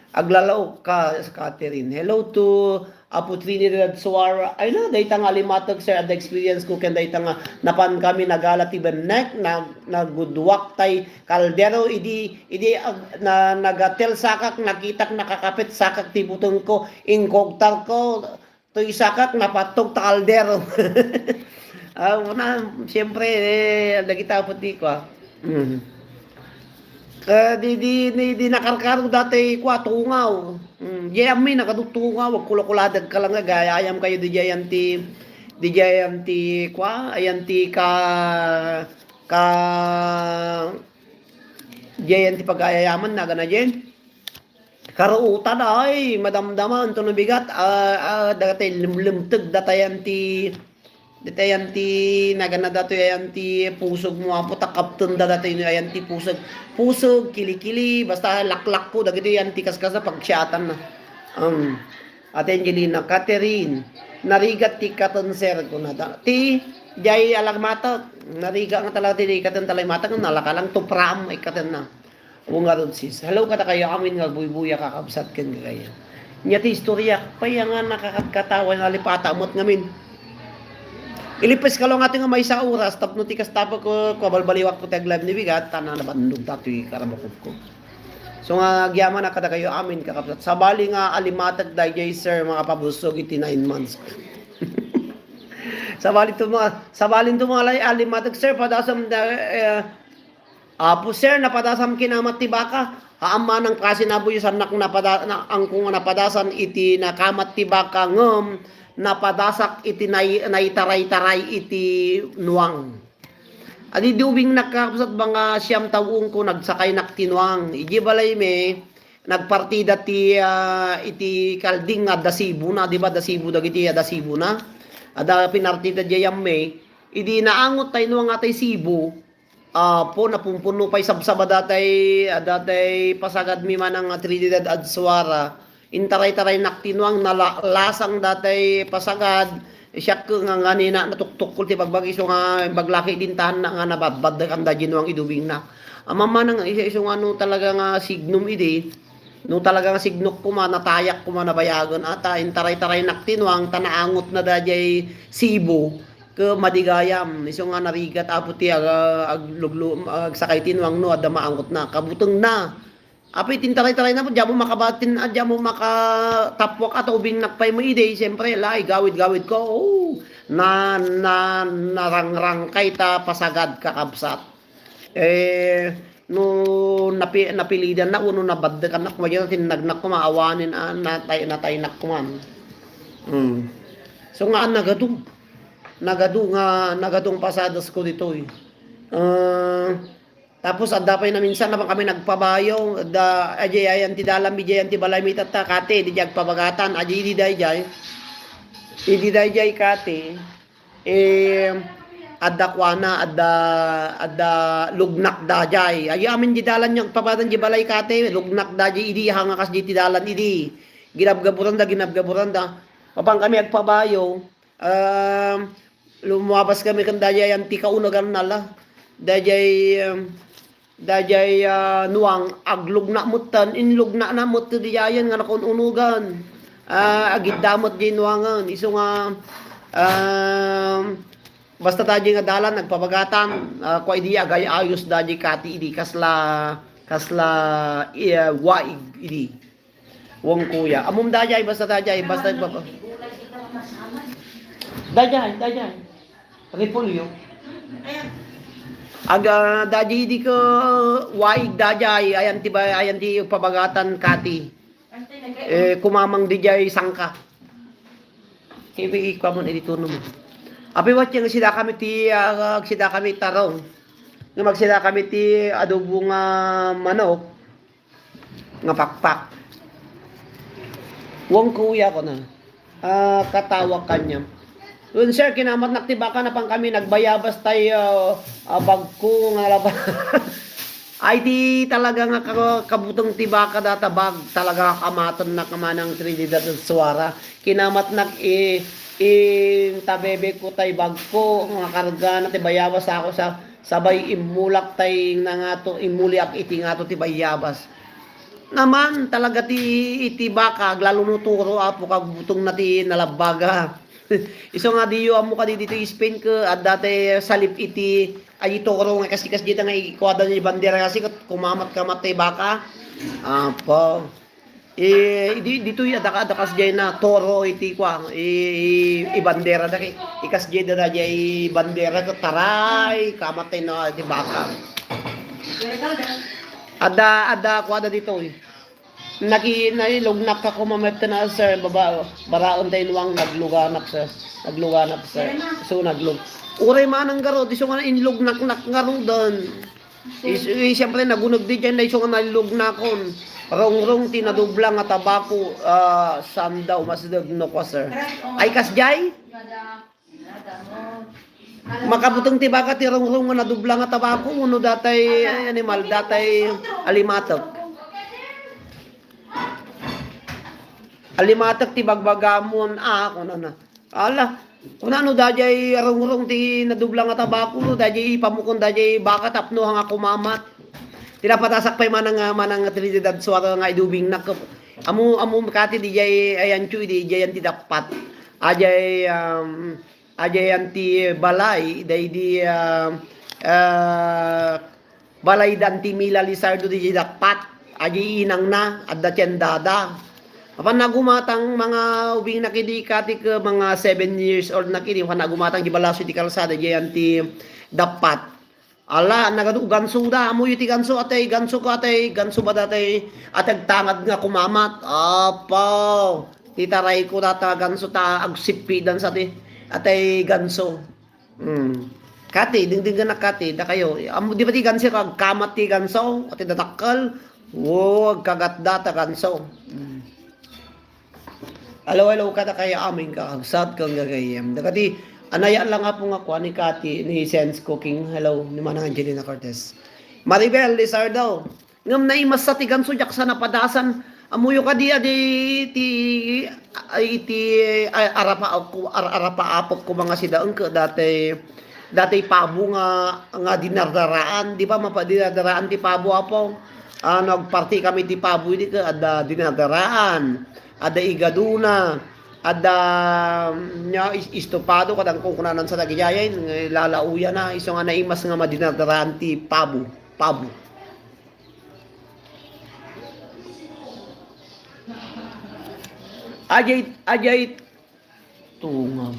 aglalaw ka Catherine hello to Apo Trinidad Suara, ay na, dahi nga limatag sir, at experience ko, kaya dahi nga napan kami nagala ti Benek, nagudwak tay kaldero, idi nagatel sakak, nakitak nakakapit sakak ti butong ko, ingkogtar ko, to'y sakak, napatog ta kaldero. Siyempre, nagita po ti ko. Di nakarkaro dati ko tungaw. Jayam mi nakadutungaw, wag kula-kuladag ka lang gayayam kayo di jayanti kwa ayanti ka jayanti pagayayaman na gana jen. Karuutan ay madamdaman to no bigat dati limlimteg datayanti nagana dato ayanti pusog mo apo takapten da dato ayanti pusog kili-kili basta laklak po dagiti ayanti kaskasa pagsyatan na Ate Angelina Catherine narigat ti katonser ko na ti jay alagmata nariga nga talaga ti katon talamata nga nalakalang tupram ay katon na ungarod sis hello kata kayo amin nga buy-buya kakabsat ken kaya nya ti istorya paya nga nakakatawan alipata amot ngamin ilipis ka lang ating may sa oras, tapno tikas tapo ko, kabalbaliwak ko tag live ni Bigat, tanan na bandog tato'y karabakot ko. So nga, gyaman na kada kayo amin kakapsat. Sabali nga alimatag dahil sir, mga pabusog, iti 9 months. Sabalin to mga lay alimatag sir, padasam apo sir, napadasam kinamat tibaka. Haama ng kasinaboy sa anak ang kung napadasan iti nakamat tibaka ngem napadasak iti naitaray-taray iti nuwang. Adi dubing nakapsat mga siyam taong ko nagsakay naktinuang. Iji balay me nagpartida ti iti kalding nga dasibo na, di ba dasibo dagiti dasibo na. Ada pinartida jayam me idi naangot tay nuang atay sibo. Po napumpuno pay sabsaba datay pasagad mi manang Trinidad ad Suara. Intaray-taray naktinuang nalasang datay pasagad siya nga nina natuktok ko ti pagbagi so nga baglaki din tahan na nga nabadbad kan da ginuang idubing na amama nang isa nga no talaga nga signum idi no talaga nga signok ko man natayak ko man nabayagon ata intaray-taray naktinuang tanaangot na dajay sibo ke madigayam iso nga narigat apo ti agluglo sakay tinuang no adda maangot na kabuteng na apay tintaray-taray na po, diyan mo makabatin, diyan mo makatapwak at ubing nakpay mo ide, siyempre, lay, gawid-gawid ko, narangrangkay ta pasagad kakabsat. No, napilidan na, uno na badde ka na, kumayan, tinagnak ko, maawanin, nataynak ko man. So nga, nagadong pasadas ko dito eh. Tapos adda pay na minsan naman kami nagpabayo ayan ti dalam ayan ti balay mi tata kate di jag pabagatan di dayjay kate adda kwana adda lugnak dajay amin di dalan yung pabatan di balay kate lugnak dajay idi hanga kas di ti dalan idi ginabgaburan da papang kami agpabayo lumabas kami kan dajay ang ti kaunagan nala dajay nuang aglugna mutan inlugna na mut ti diyan nga nakununugan agid damot di nuangan iso nga basta taji nga dalan nagpabagatan kwa idi agay ayos daji kati idi kasla waig idi wong kuya amum dajay basta dajay repolyo aga daji di ko waig dajay ayan ti pabagatan kati kumamang di jay sangka kibi ikwamon edito mo api wat yang sida kami tarong nga magsida kami ti adobo nga manok nga pakpak wong kuya ko na katawag kanya yun sir, kinamat naktibaka na pang kami, nagbayabas tayo, bagko nga laba. Ay di talaga nga kabutong tibaka databag, talaga kamatan na kamanang Trinidad at Suara. Kinamat tabebe ko tay bagko, nga karga na tibayabas ako sa sabay imulak tay na nga to, imuliak iti nga to tibayabas. naman talaga iti baka lalo no turo apo kag butong na ti nalabaga. Iso nga diyo amo ka dito Spain ka at dati salip iti ay toro nga kasi dito nga ikwada ni bandera kasi kumamat kamat ti baka. Apo. Dito adaka-adakas jay na toro iti kwa bandera da kay ikas jay da jay bandera ka taray kamatay na iti baka. Ada kwada dito nailugnak ako mameta na sir baraon tayo nuwang nagluganap sir so naglug uray man ang garo di so nga inlugnak ngaro doon siyempre nagunog di dyan na iso nga nalugnakon rong tinadublang nga tabako sam daw mas dagno ko sir ay kasjay makabutong tibaka ti rong nga nadublang nga tabako uno datay animal datay alimatak ti bagbagamon kuno na ala kuno ano dajay rong ti nadublang nga tabako dajay pamukon dajay baka tapno nga kumamat tinapatasak pay manang trinidad suara nga idubing nak amu kati di jay ayan chu di jay anti dapat ajay anti balay day di balay danti Mila Lizardo di jay dapat ajay inang na adda tiendada apan nagumatang mga ubing nakidikati ke mga 7 years old nakidi apan nagumatang di balaso ti kalsada jay anti dapat ala nagadu ganso da amo iti ganso atay ganso ba datay atag tangad nga kumamat apaw titaray ko data ganso ta agsipidan sa ti atay ganso kati dingding na kati da kayo amo di ba ti ganso kag kamat ti ganso atay datakkel kagat data ganso Alo kada kaya amin kakagsat kang gagayem dagati anayaan lang nga po nga kuha ni Kati, ni Sense Cooking. Hello, ni Manang Angelina Cortez. Maribel Lizardo. Ngam na imas sa tigan so sa napadasan. Amuyo ka di arapa apok ko mga sidaang ka dati pabo nga dinardaraan. Di ba mapadinardaraan ti pabo apo? Nagparty kami ti pabo di ka ada dinardaraan. Ada igaduna. Ada nya istopado kadang kukunanan sa tagiyayin lalauya na iso nga naimas nga madinadaraan ti pabo ajay tungaw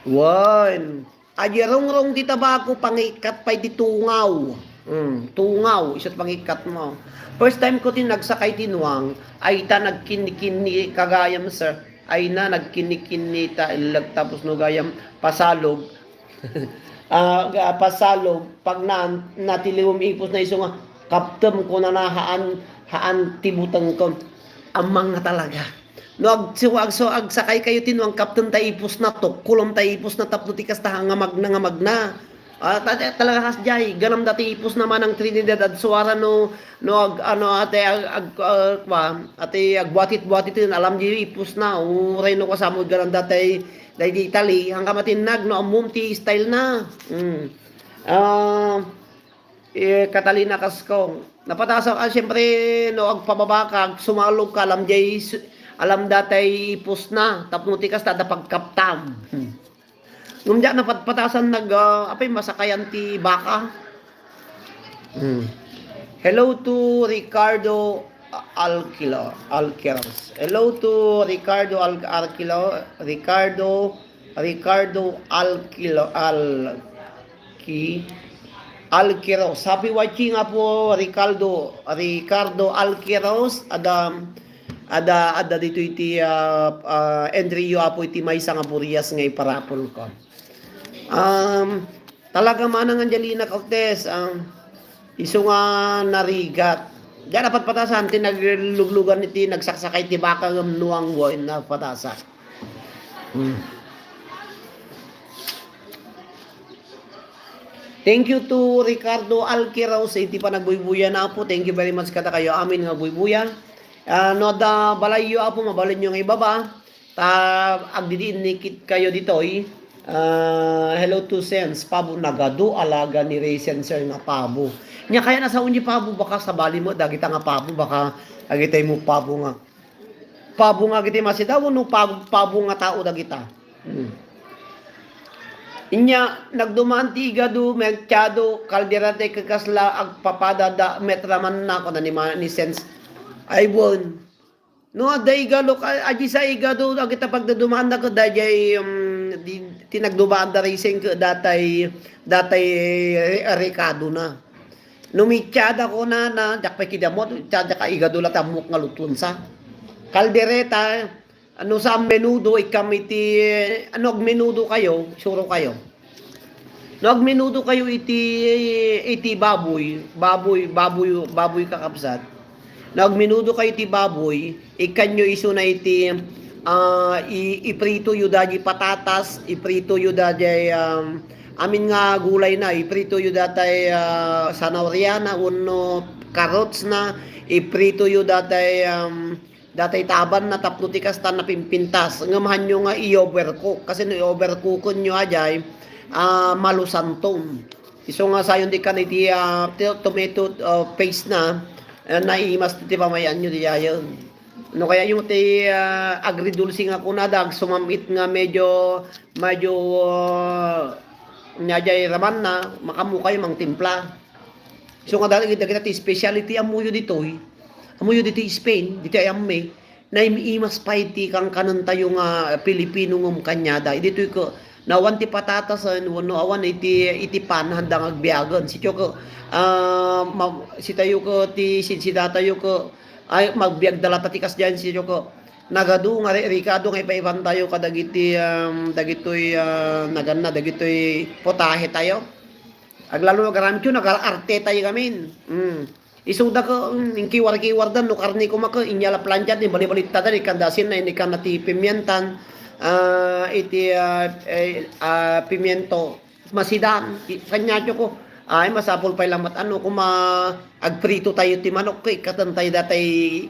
wan ajay rong ti tabako pangikat pay di tungaw tungaw isot pangikat mo. First time ko tin nagsakay tinuang ay ta nagkinikini kagayam sir ay na nagkinikini ta ilag tapos no gayam pasalog pasalog pag natiliwom ipos na iso nga kaptem ko na haan tibutang ko amang nga talaga no agsakay kayo tinuang kaptem ta ipos na to kulom ta ipos na tapno tikas ta nga magna talaga kasjay ganam dati ipos naman ang Trinidad at suara ate agbuatit alam di ipos na uray no kasamo ganam dati di Italy hanggang matinag no amum ti style na Catalina Casco napatasa ka siyempre no agpababakag sumalog ka alam dati ipos na tapno tikas tada pagkaptam nung diyan napatpatasan apay masakayan ti baka. Hello to Ricardo Alquiros. Hello to Ricardo Alquiros. Happy watching nga po Ricardo Alquiros. Ada dito iti Andrew apo iti may nga burias nga iparapol ko. Talaga Manang Angelina Cortez iso nga narigat diyan dapat patasan ti nagluglugan iti nagsaksakay ti baka ngam nuang woy na patasa Thank you to Ricardo Alquiros iti pa nagbuybuyan na po. Thank you very much kada kayo amin nga buybuyan no da balayo apo mabalin nyo nga ibaba ta agdidiin nikit kayo ditoy hello to Sense Pabo nagado alaga ni Ray Sensor nga pabo Nya kaya nasa unyi pabo baka sa bali mo dagita nga pabo baka agitay mo pabo nga. Pabo nga giti masidaw no pabo nga tao dagita. Inya nagdumaan ti igado merkado kalderate kakasla agpapada da metraman na ko na ni sense ay won. No ada igalo aji sa igado agita pagdadumaan na ko dajay tinagdumaan da racing ko datay rekado na. Numityada ko na jakpay kidamot tyada ka igado la tamok nga lutun sa. Kaldereta ano sa menudo ikamiti ano menudo kayo suro kayo no menudo kayo iti baboy kakabsat menudo kayo iti baboy ikanyo iso na iti iprito yu daji patatas iprito yu daji amin nga gulay na iprito yu datay sanauria na uno carrots na iprito yu datay datay taban na tapno ti kastan na pimpintas ngamahan nyo nga i-overcook kasi no i-overcookon nyo ajay malusantom iso nga sayon di kan iti tomato paste na naimas ti pamayan nyo di ayon no kaya yung ti agridulce nga kunadag sumamit nga medyo nyajay raman na makamukay mang timpla iso nga dali kita ti speciality amuyo ditoy amuyo dito Spain, dito ay amme, na imiimas pa iti kang kanon tayo nga Pilipino ng kanyada. Dito ko, nawan ti patatas, no awan iti pan, handang agbiagan. Si ko, si tayo ko, si tayo ko, ay magbiag dala patikas dyan, si ko, nagado nga Ricardo nga ipaiban tayo kadagiti, dagitoy, naganna, dagitoy potahe tayo. Aglalo garam ko, nag-arte tayo kami. Isuda ko kiwar-kiwar dan no karni ko maka inyala planjat ni bali-balit tada ni kandasin na inikan nati pimientan pimiento masidan kanya ko ay masapol pa lamat ano kuma agprito tayo ti manok kay katantay datay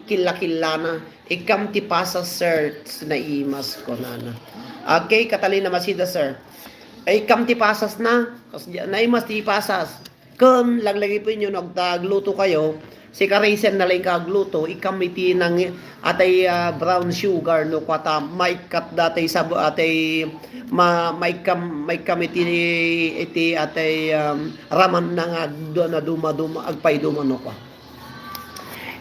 killa-killa na ikam ti pasa sir na imas ko na okay Catalina Masida sir ay ikam ti pasas na imas ti pasas kung laglagi po inyo nagtagluto kayo, si Karisen na lang kagluto, ikamiti ng atay brown sugar no kwata maikat datay sabo atay may kamiti iti atay raman na nga duma agpay dumano kwa.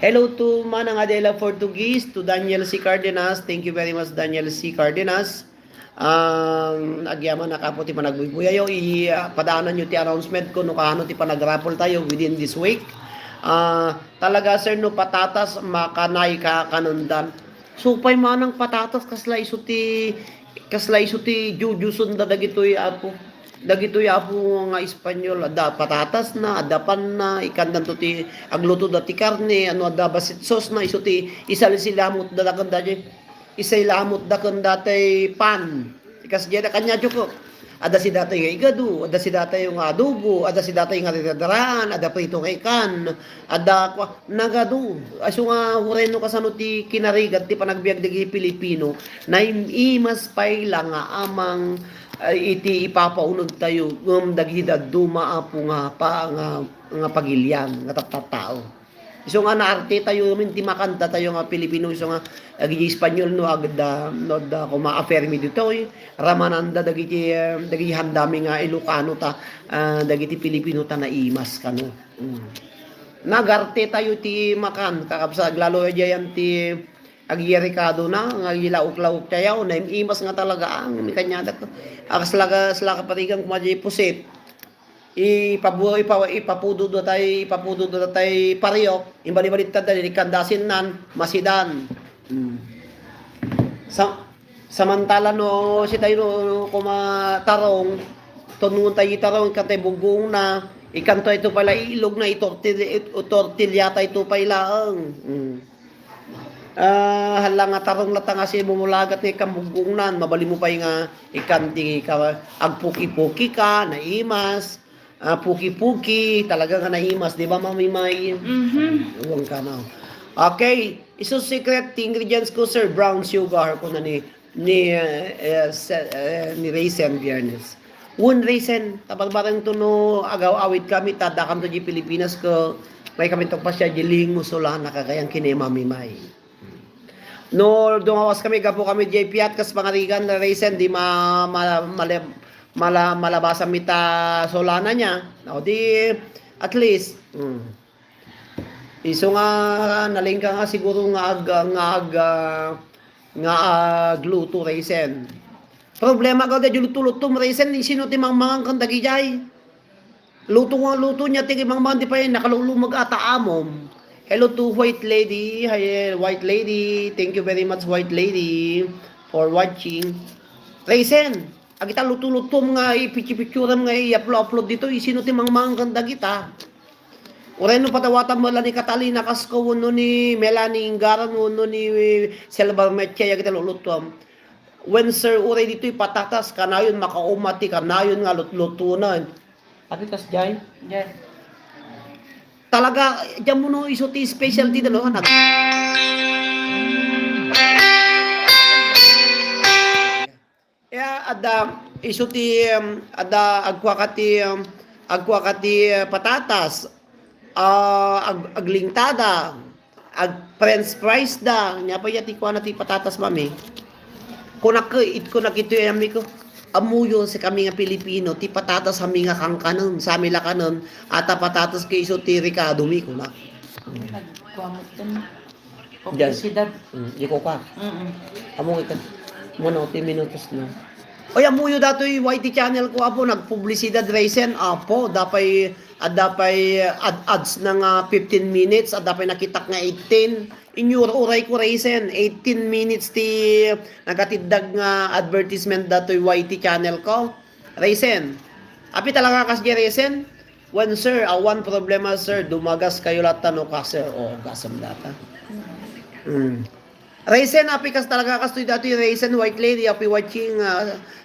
Hello to Manang Adela Portuguese, to Daniel C. Cardenas. Thank you very much Daniel C. Cardenas. Agyaman na kapo ti panagbubuyayo ipadaanan nyo ti announcement ko no kaano ti panagrapol tayo within this week talaga sir no patatas makanay ka kanundan supay manang patatas kasla iso ti jujusun da dagitoy apo nga Espanyol ada patatas na adapan na ikandan to ti agluto da ti karne ano ada basit sauce na iso ti isalilamot da kanda isay lamot da kan datay pan ikas jeda kanya joko ada si datay nga igado ada si datay nga adobo ada si datay nga dadaraan ada prito nga ikan ada nagado aso nga hureno kasano ti kinarigat ti panagbiag dagi Pilipino na imas pay lang nga amang iti ipapaunod tayo dagi duma apo nga pa nga pagilyan nga tattao. Iso nga naarte tayo ti makanta tayo nga Pilipino iso nga agi Espanyol no agda no da ko ma-affermi ditoy ramananda dagiti handami nga Ilocano ta dagiti Pilipino ta naimas kano. Nagarte tayo ti makan kakabsag lalo jayan ti agi Ricardo na nga gilaok-laok tayo na imas nga talaga ang kanyada ko slaga patigang kumadya pusit ipapudo do tay pariyok imbali-balit tada ni kandasin nan masidan samantala no si tayo kumatarong tunungan tayo tarong ikantay bugong na ikanto ito pala ilog na tortilya tayo pala hala nga tarong lata nga si bumulagat ni kambugong nan mabali mo pa nga ikanti ka agpuki-puki ka naimas puki-puki, talaga ka naimas, di ba mamimay? Huwag ka na. Okay, iso secret ingredients ko sir, brown sugar ko na ni Raisin Viernes. One reason, tapag barang to no agaw awit kami, tadakam to di Pilipinas ko, may kami to pa siya, jiling musulan, nakakayang kinemamimay. No, dumawas kami, gapo kami di piat, kas pangarigan na reason, di malabasan mita solana niya. O di, at least, iso nga, nalingka nga siguro nga agluto reason. Problema ka da luto-luto reason, sino ti mangmangang kang dagijay. Luto niya ti mangmangang di pa yun, nakalulumag ata amom. Hello to White Lady. Hi, White Lady. Thank you very much, White Lady, for watching. Reason, agita luto-luto nga ipichi-picturam nga i-upload dito, sino ti mangmangang kang dagita. Uray no patawatan mo lang ni Catalina Casco, no ni Melanie Ingaran, no ni Selva Metche, kita lulutuam. When sir, uray dito patatas, kanayon makaumati, kanayon nga lutunan. Ati kas jay? Yes. Talaga, dyan mo no iso ti specialty dalo, hanag. Ada iso ti ada agkwakati patatas, aglingtada, ag french fries da, nya pa yati ko na ti patatas mami. Kunak ito yami ko. Amuyo sa kami nga Pilipino, ti patatas kami nga kangkanon, sa amila kanon, ata patatas kay iso ti Ricardo mi ko na. Nagkwamot ka na. Publicidad. Di ko ka. Amo ka. Mano, 10 minutos na. Oy, amuyo dato yung YT channel ko apo, nagpublicidad reason, apo, dapay ads na nga 15 minutes, dapay nakitak nga 18. Inyuro-uray ko reason, 18 minutes ti nagatiddag nga advertisement dato yung YT channel ko. Reason, api talaga kas di reason, when sir, one problema sir, dumagas kayo lata no ka sir, o gasam data. Reason, api kas talaga kas to dato yung reason, White Lady, api watching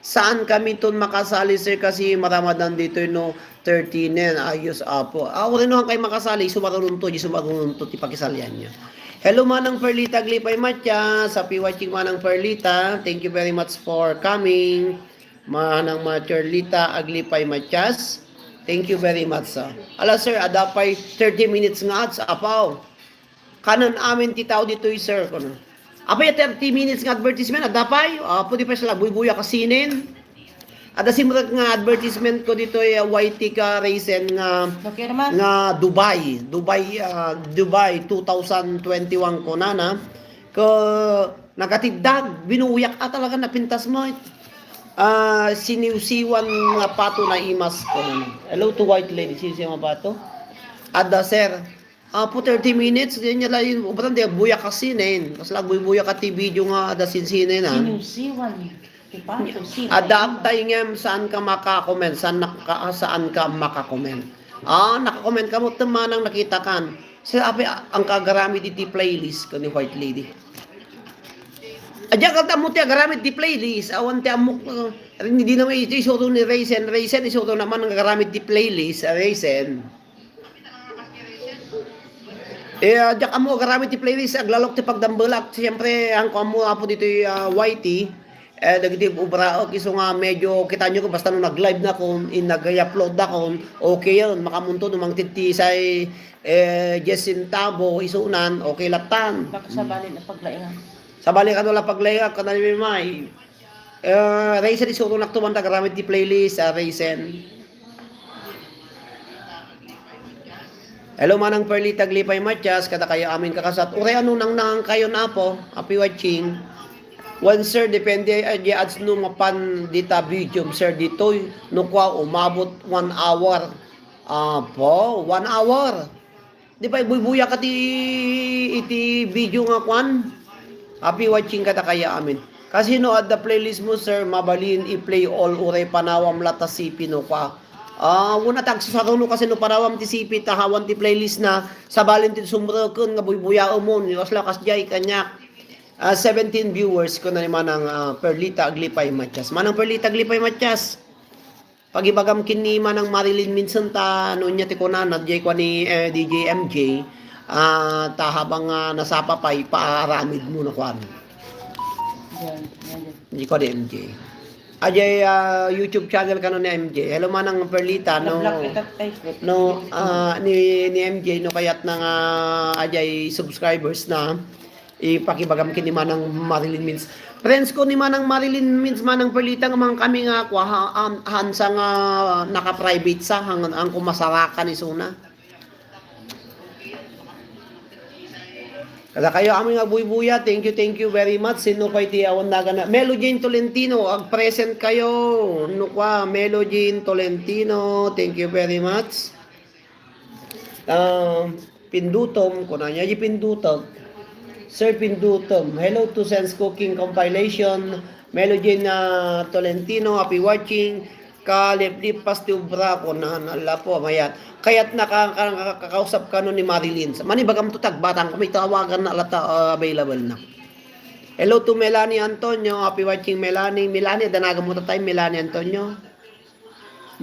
saan kami ton makasali sir kasi maramadan dito no 13 ayos apo. Ako rin naman kayo makasali, sumarunong to, ti pakisalian niya. Hello Manang Perlita Glipay Matya, sa watching Manang Perlita, thank you very much for coming. Manang Perlita Aglipay Matyas, thank you very much sa. Ala sir, adapay 30 minutes nga at apaw. Kanan amin titaw dito sir kono. Apay 30 minutes nga advertisement adapay, pwede pa sila buy-buya kasinin. Ada simrag nga advertisement ko dito ay YT ka reason nga Dubai 2021 ko na ko nagatiddag binuyak talaga napintas mo siniusiwan nga pato na imas ko. Hello to White Lady, siniusiwan pato. Ada sir, po 30 minutes ganyan lang yung ubatan di buyak kasinin kasi lag buya ka ti video nga ada sinsinin na sinusiwan. Adapt tayo nga saan ka makakomment, saan ka makakomment. Nakakomment ka mo temanang nakita kan. Sa api ang kagarami di playlist ko ni White Lady. Adya ka tamo ti agarami di playlist, awan ti amok hindi naman ito isuro ni Raisin isuro naman ang agarami di playlist, Raisin. Adya ka mo agarami di playlist, aglalok ti pagdambelak, siyempre ang kamo apo dito YT. Dagiti ubrao kiso nga medyo kita nyo ko basta nung nag-live na ko nag-upload na ko okay yun makamunto numang titisay Jessin Tabo isunan okay latan Baka sa bali na paglaingan sabali ka nula paglaingan kana ni may Raisin isuro naktuman tagaramit di playlist Raisin. Hello Manang Perlita Glipay Matyas kada kayo amin kakasat uray ano nang kayo na po happy watching. One sir, depende di ads no mapan dita video sir dito no kwa umabot 1 hour. Po, 1 hour. Di ba bubuya ka iti video nga kwan? Happy watching ka ta kaya amin. Kasi no at the playlist mo sir, mabalin i-play all uray panawam lata sipi no kwa. Una tag sa no kasi no panawam ti sipi tahawan ti playlist na sabalin ti sumreken nga bubuya mo ni osla kas jay kanyak. 17 viewers ko na ni Manang Perlita Aglipay Matyas. Manang Perlita Aglipay Matyas. Pagibagam kini Manang Marilyn minsan ta noon niya ti ko na nadjay ko ni DJ MJ. Ta habang nasapa pa'y paaramid mo na kwan. Hindi ko di MJ. Ajay YouTube channel ka no ni MJ. Hello manang Perlita no. Na-block kita type. Ni MJ no kayat nang ajay subscribers na ipakibagam kini manang Marilyn Mins. Friends ko ni manang Marilyn Mins manang Perlita nga man kami nga hansa nga naka-private sa ang kumasarakan ni Suna. Kada kayo aming abuy-buya, thank you very much. Sino pa iti awan na gana. Melogene Tolentino, ag-present kayo. No kwa, Melogene Tolentino, thank you very much. Pindutom, kunanya di pindutom. Sir Pindutom, hello to Sense Cooking Compilation. Melogene Tolentino, happy watching. Kalip-lip pastubra ko na nala po mayat. Kaya't nakakausap ka no ni Marilyn. Manibagam to batang kami tawagan na alata available na. Hello to Melanie Antonio. Happy watching Melanie. Melanie, danaga mo tayo Melanie Antonio.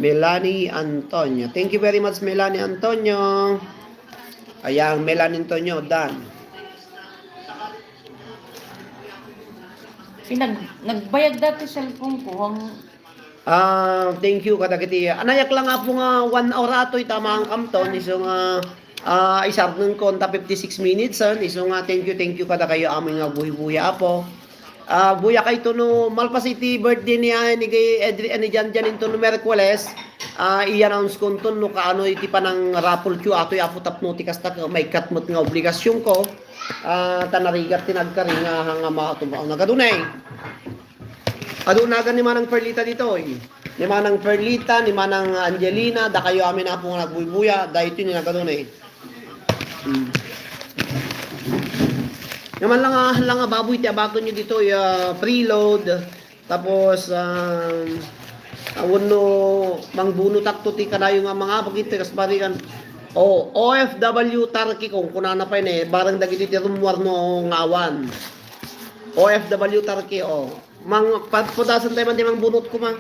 Melanie Antonio. Thank you very much Melanie Antonio. Ayang Melanie Antonio, dan. Nagbayad dati cellphone ko. Thank you kadagiti. Anayak lang nga po nga 1 hour ato tama ang kamton iso nga isar ng konta 56 minutes iso nga thank you kada kayo aming nga buhi-buya apo. Buya kay to no Malpasiti birthday niya ni Edri ani Jan into no Merkules. I-announce ko to no kaano iti pa ng raffle queue ato apo tapno ti kasta may katmot nga obligasyon ko. Tanarigat tinagkari nga hanga matubaw na kadunay. Adunagan ni Manang Perlita dito eh. Ni Manang Perlita, ni Manang Angelina, da kayo amin na po nga nagbubuya, da ito yung nagadun eh. Naman lang nga baboy, tiyabato nyo dito, preload, tapos, awon mangbuno takto ti kanayo nga mga bagito, kasbarikan, OFW Tarki kung kunana pa yun eh, barang dagiti ti rumwar no ngawan. OFW Tarki, Mang patpudasan tayo man di mang bunot ko ma.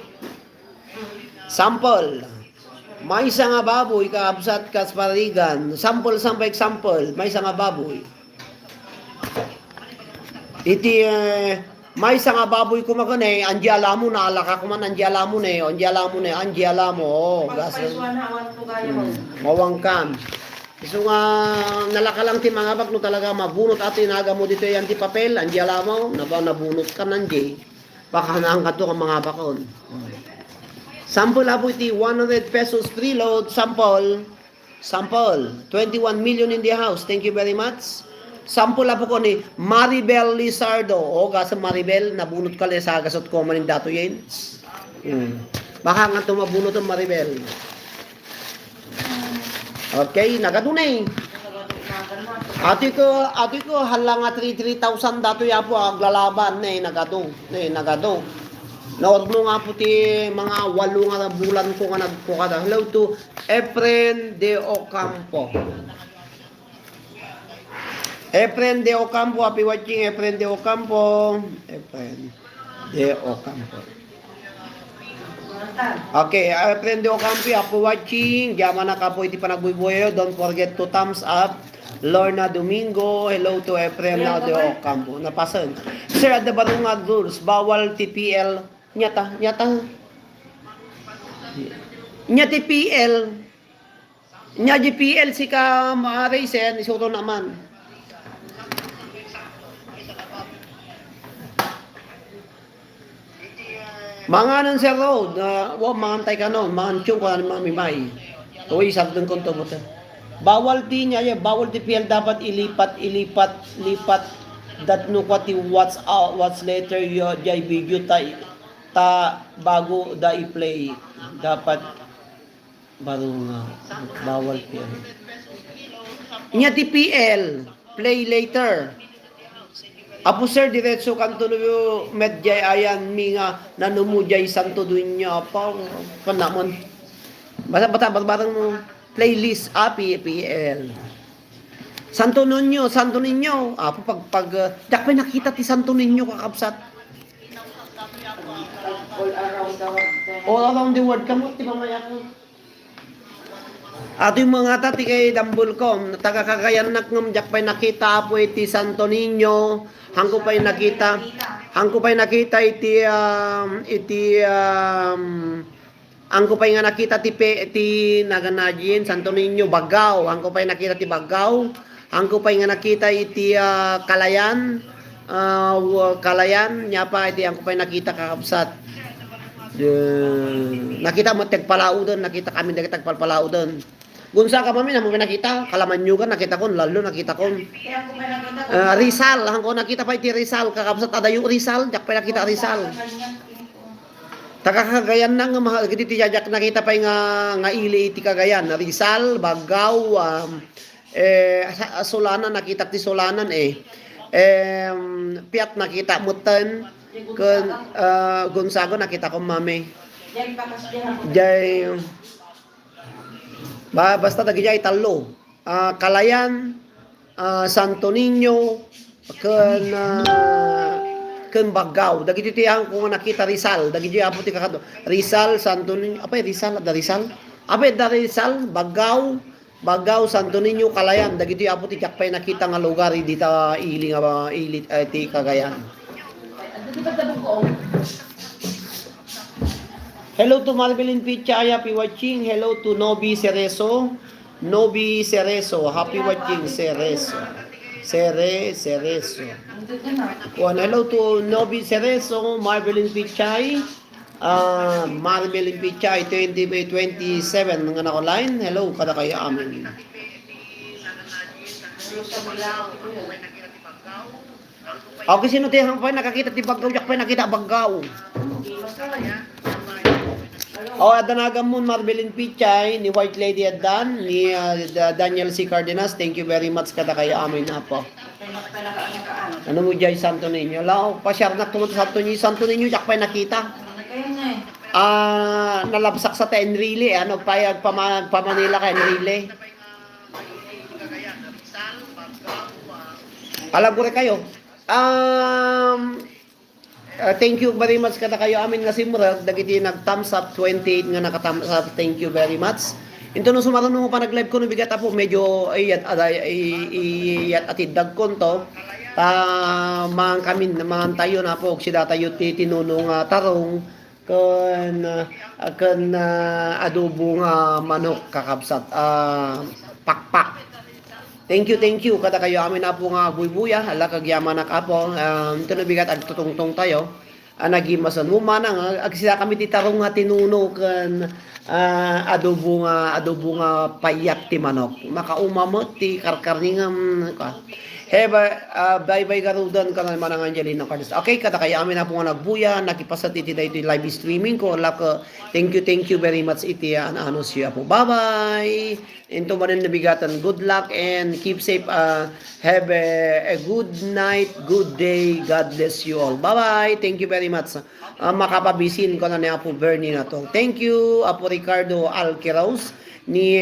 Sample. May isa nga baboy kaabsat kasparigan. Sample example. May isa nga baboy. Iti may isa nga baboy ko magane anji alamo na alaka ko man anji alamo ne. Anji alamo. Mawangkan. So nga nalaka lang ti mga bag no talaga mabunot ato inaga mo dito yan ti papel anji alamo nabunot ka nanji. Baka naang kato ang mga bakon. Sample abo iti 100 pesos preload. Sample. 21 million in the house. Thank you very much. Sample abo ko ni Maribel Lizardo. Gasa Maribel, nabunot ka sa gasot ko manin dato yan. Baka nga ito mabunot ang Maribel. Okay, nagadunay. Ati ko halang nga 3,000 dato yapo aglalaban nagado. Naorno nga po ti mga 8 nga bulan ko nga nagkukada. Hello to Efren de Ocampo. Happy watching Efren de Ocampo. Okay, Efren de Ocampo, happy watching. Diyaman na ka po iti panagbubuyo. Don't forget to thumbs up. Lorna Domingo, hello to Efren de Ocampo. Napasan. Sir, at the barungag rules, bawal TPL. Nyata. Nya TPL. Nya GPL si ka ma-raisen, isuto naman. Manganan sa road, mangantay ka no, mangantyong ko na mamimay. Uy, sabdong konto mo ta. Bawal di niya, bawal di PL dapat ilipat that no kwati what's later yo jay video ta bago da i-play dapat bawal PL. Nya ti PL play later. Apo sir diretso kanto no medjay ayan mi nga nanumujay santo dunya pa panamon. Basta barang mo playlist PL. Santo Niño. Pag dakpay nakita ti Santo Niño kakapsat. All around the world. Kamot ti mamaya ko. Ato yung mga tati kay Dambul ko, taga Cagayan ngam jak pa'y nakita po iti Santo Niño, hangko pa'y nakita, angko pa'y nga nakita ti naganajin Santo Niño Bagao, angko pa'y nakita ti Bagao, angko pa'y nga nakita iti Kalayan, Kalayan, nya pa iti angko pa'y nakita kakabsat. Nakita mo tagpalao doon, nakita kami tagpalao doon. Gunsa ka mami na mo nakita, Kalamanyugan nakita ko, lalo nakita ko. Rizal, hangko nakita pa iti Rizal, kakabsat adayo Rizal, jak pa nakita Rizal. Taga Cagayan na nga mahal giti ti jak nakita pa nga ili iti Cagayan, Rizal, Bagao, Solanan nakita ti Solanan Piat nakita Muten, kun Gonzago nakita ko mami. Jay basta dagiti talo. Kalayan, Santo Niño, ken Bagao. Dagiti tiyang kung nakita Rizal, dagiti apo ti kakado. Rizal, Santo Niño, apay Rizal, da Rizal. Apay da Rizal, Bagao, Santo Niño, Kalayan. Dagiti apo ti jakpay nakita nga lugar dito ili nga ilit ti Cagayan. Hello to Marvelin Pichaya, happy watching. Hello to Nobi Cerezo. Happy watching Cerezo. Cerezo. Hello to Nobi Cerezo, Marvelin Pichay. Marvelin Pichay 2027 nga na online. Hello kada kayo amin. Okay, sino tiyang pa nakakita ti Bagao, jak pa nakita Bagao. Adanagam mo Marvelin Pichay, ni White Lady Adan, ni Daniel C. Cardenas. Thank you very much kada kayo amin na po. Ano mo dyan Santo Niño? Lao, pasyar na tumunto Santo Niño, jak pa nakita. Nalabsak sa Enrile, payag pamanila ka Enrile. Alam ko rin kayo. Thank you very much kada kayo amin nga simurag dagiti nag thumbs up 28 nga naka thumbs up. Thank you very much. Into no sumaron mo pa nag live ko no bigat po medyo iyat atidag kon to mang kami naman tayo na po sida tayo tinunong tarong kan adobo nga manok kakabsat pakpak. Thank you kada kayo amin na po nga buybuya hala kagyaman na kapo ito na bigat ag tutungtong tayo nagimasan mo man nga agsila kami ti tarong nga tinuno kan adobo nga payak ti manok makaumamot ti karkarningam ka bye garudan ka naman ang Angelina Cardes. Okay kada kayo amin na po nga nagbuya nakipasat iti live streaming ko thank you very much iti ano siya po bye bye. Into man nabigatan, good luck and keep safe. Have a good night, good day. God bless you all. Bye-bye. Thank you very much. Makapabisin ko na ni Apo Bernie na to. Thank you, Apo Ricardo Alquiraus ni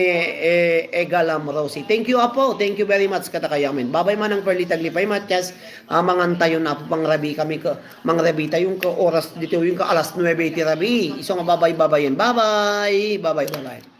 Egalam Rosie. Thank you, Apo. Thank you very much kada kayo amin. Bye-bye man ang Perli Taglipay Matches. Mangantayo na Apo pangrabi kami ka. Mangrabi tayong ka oras dito yung ka alas 9 ti rabi. Iso nga bye-bye. Bye-bye. Bye-bye.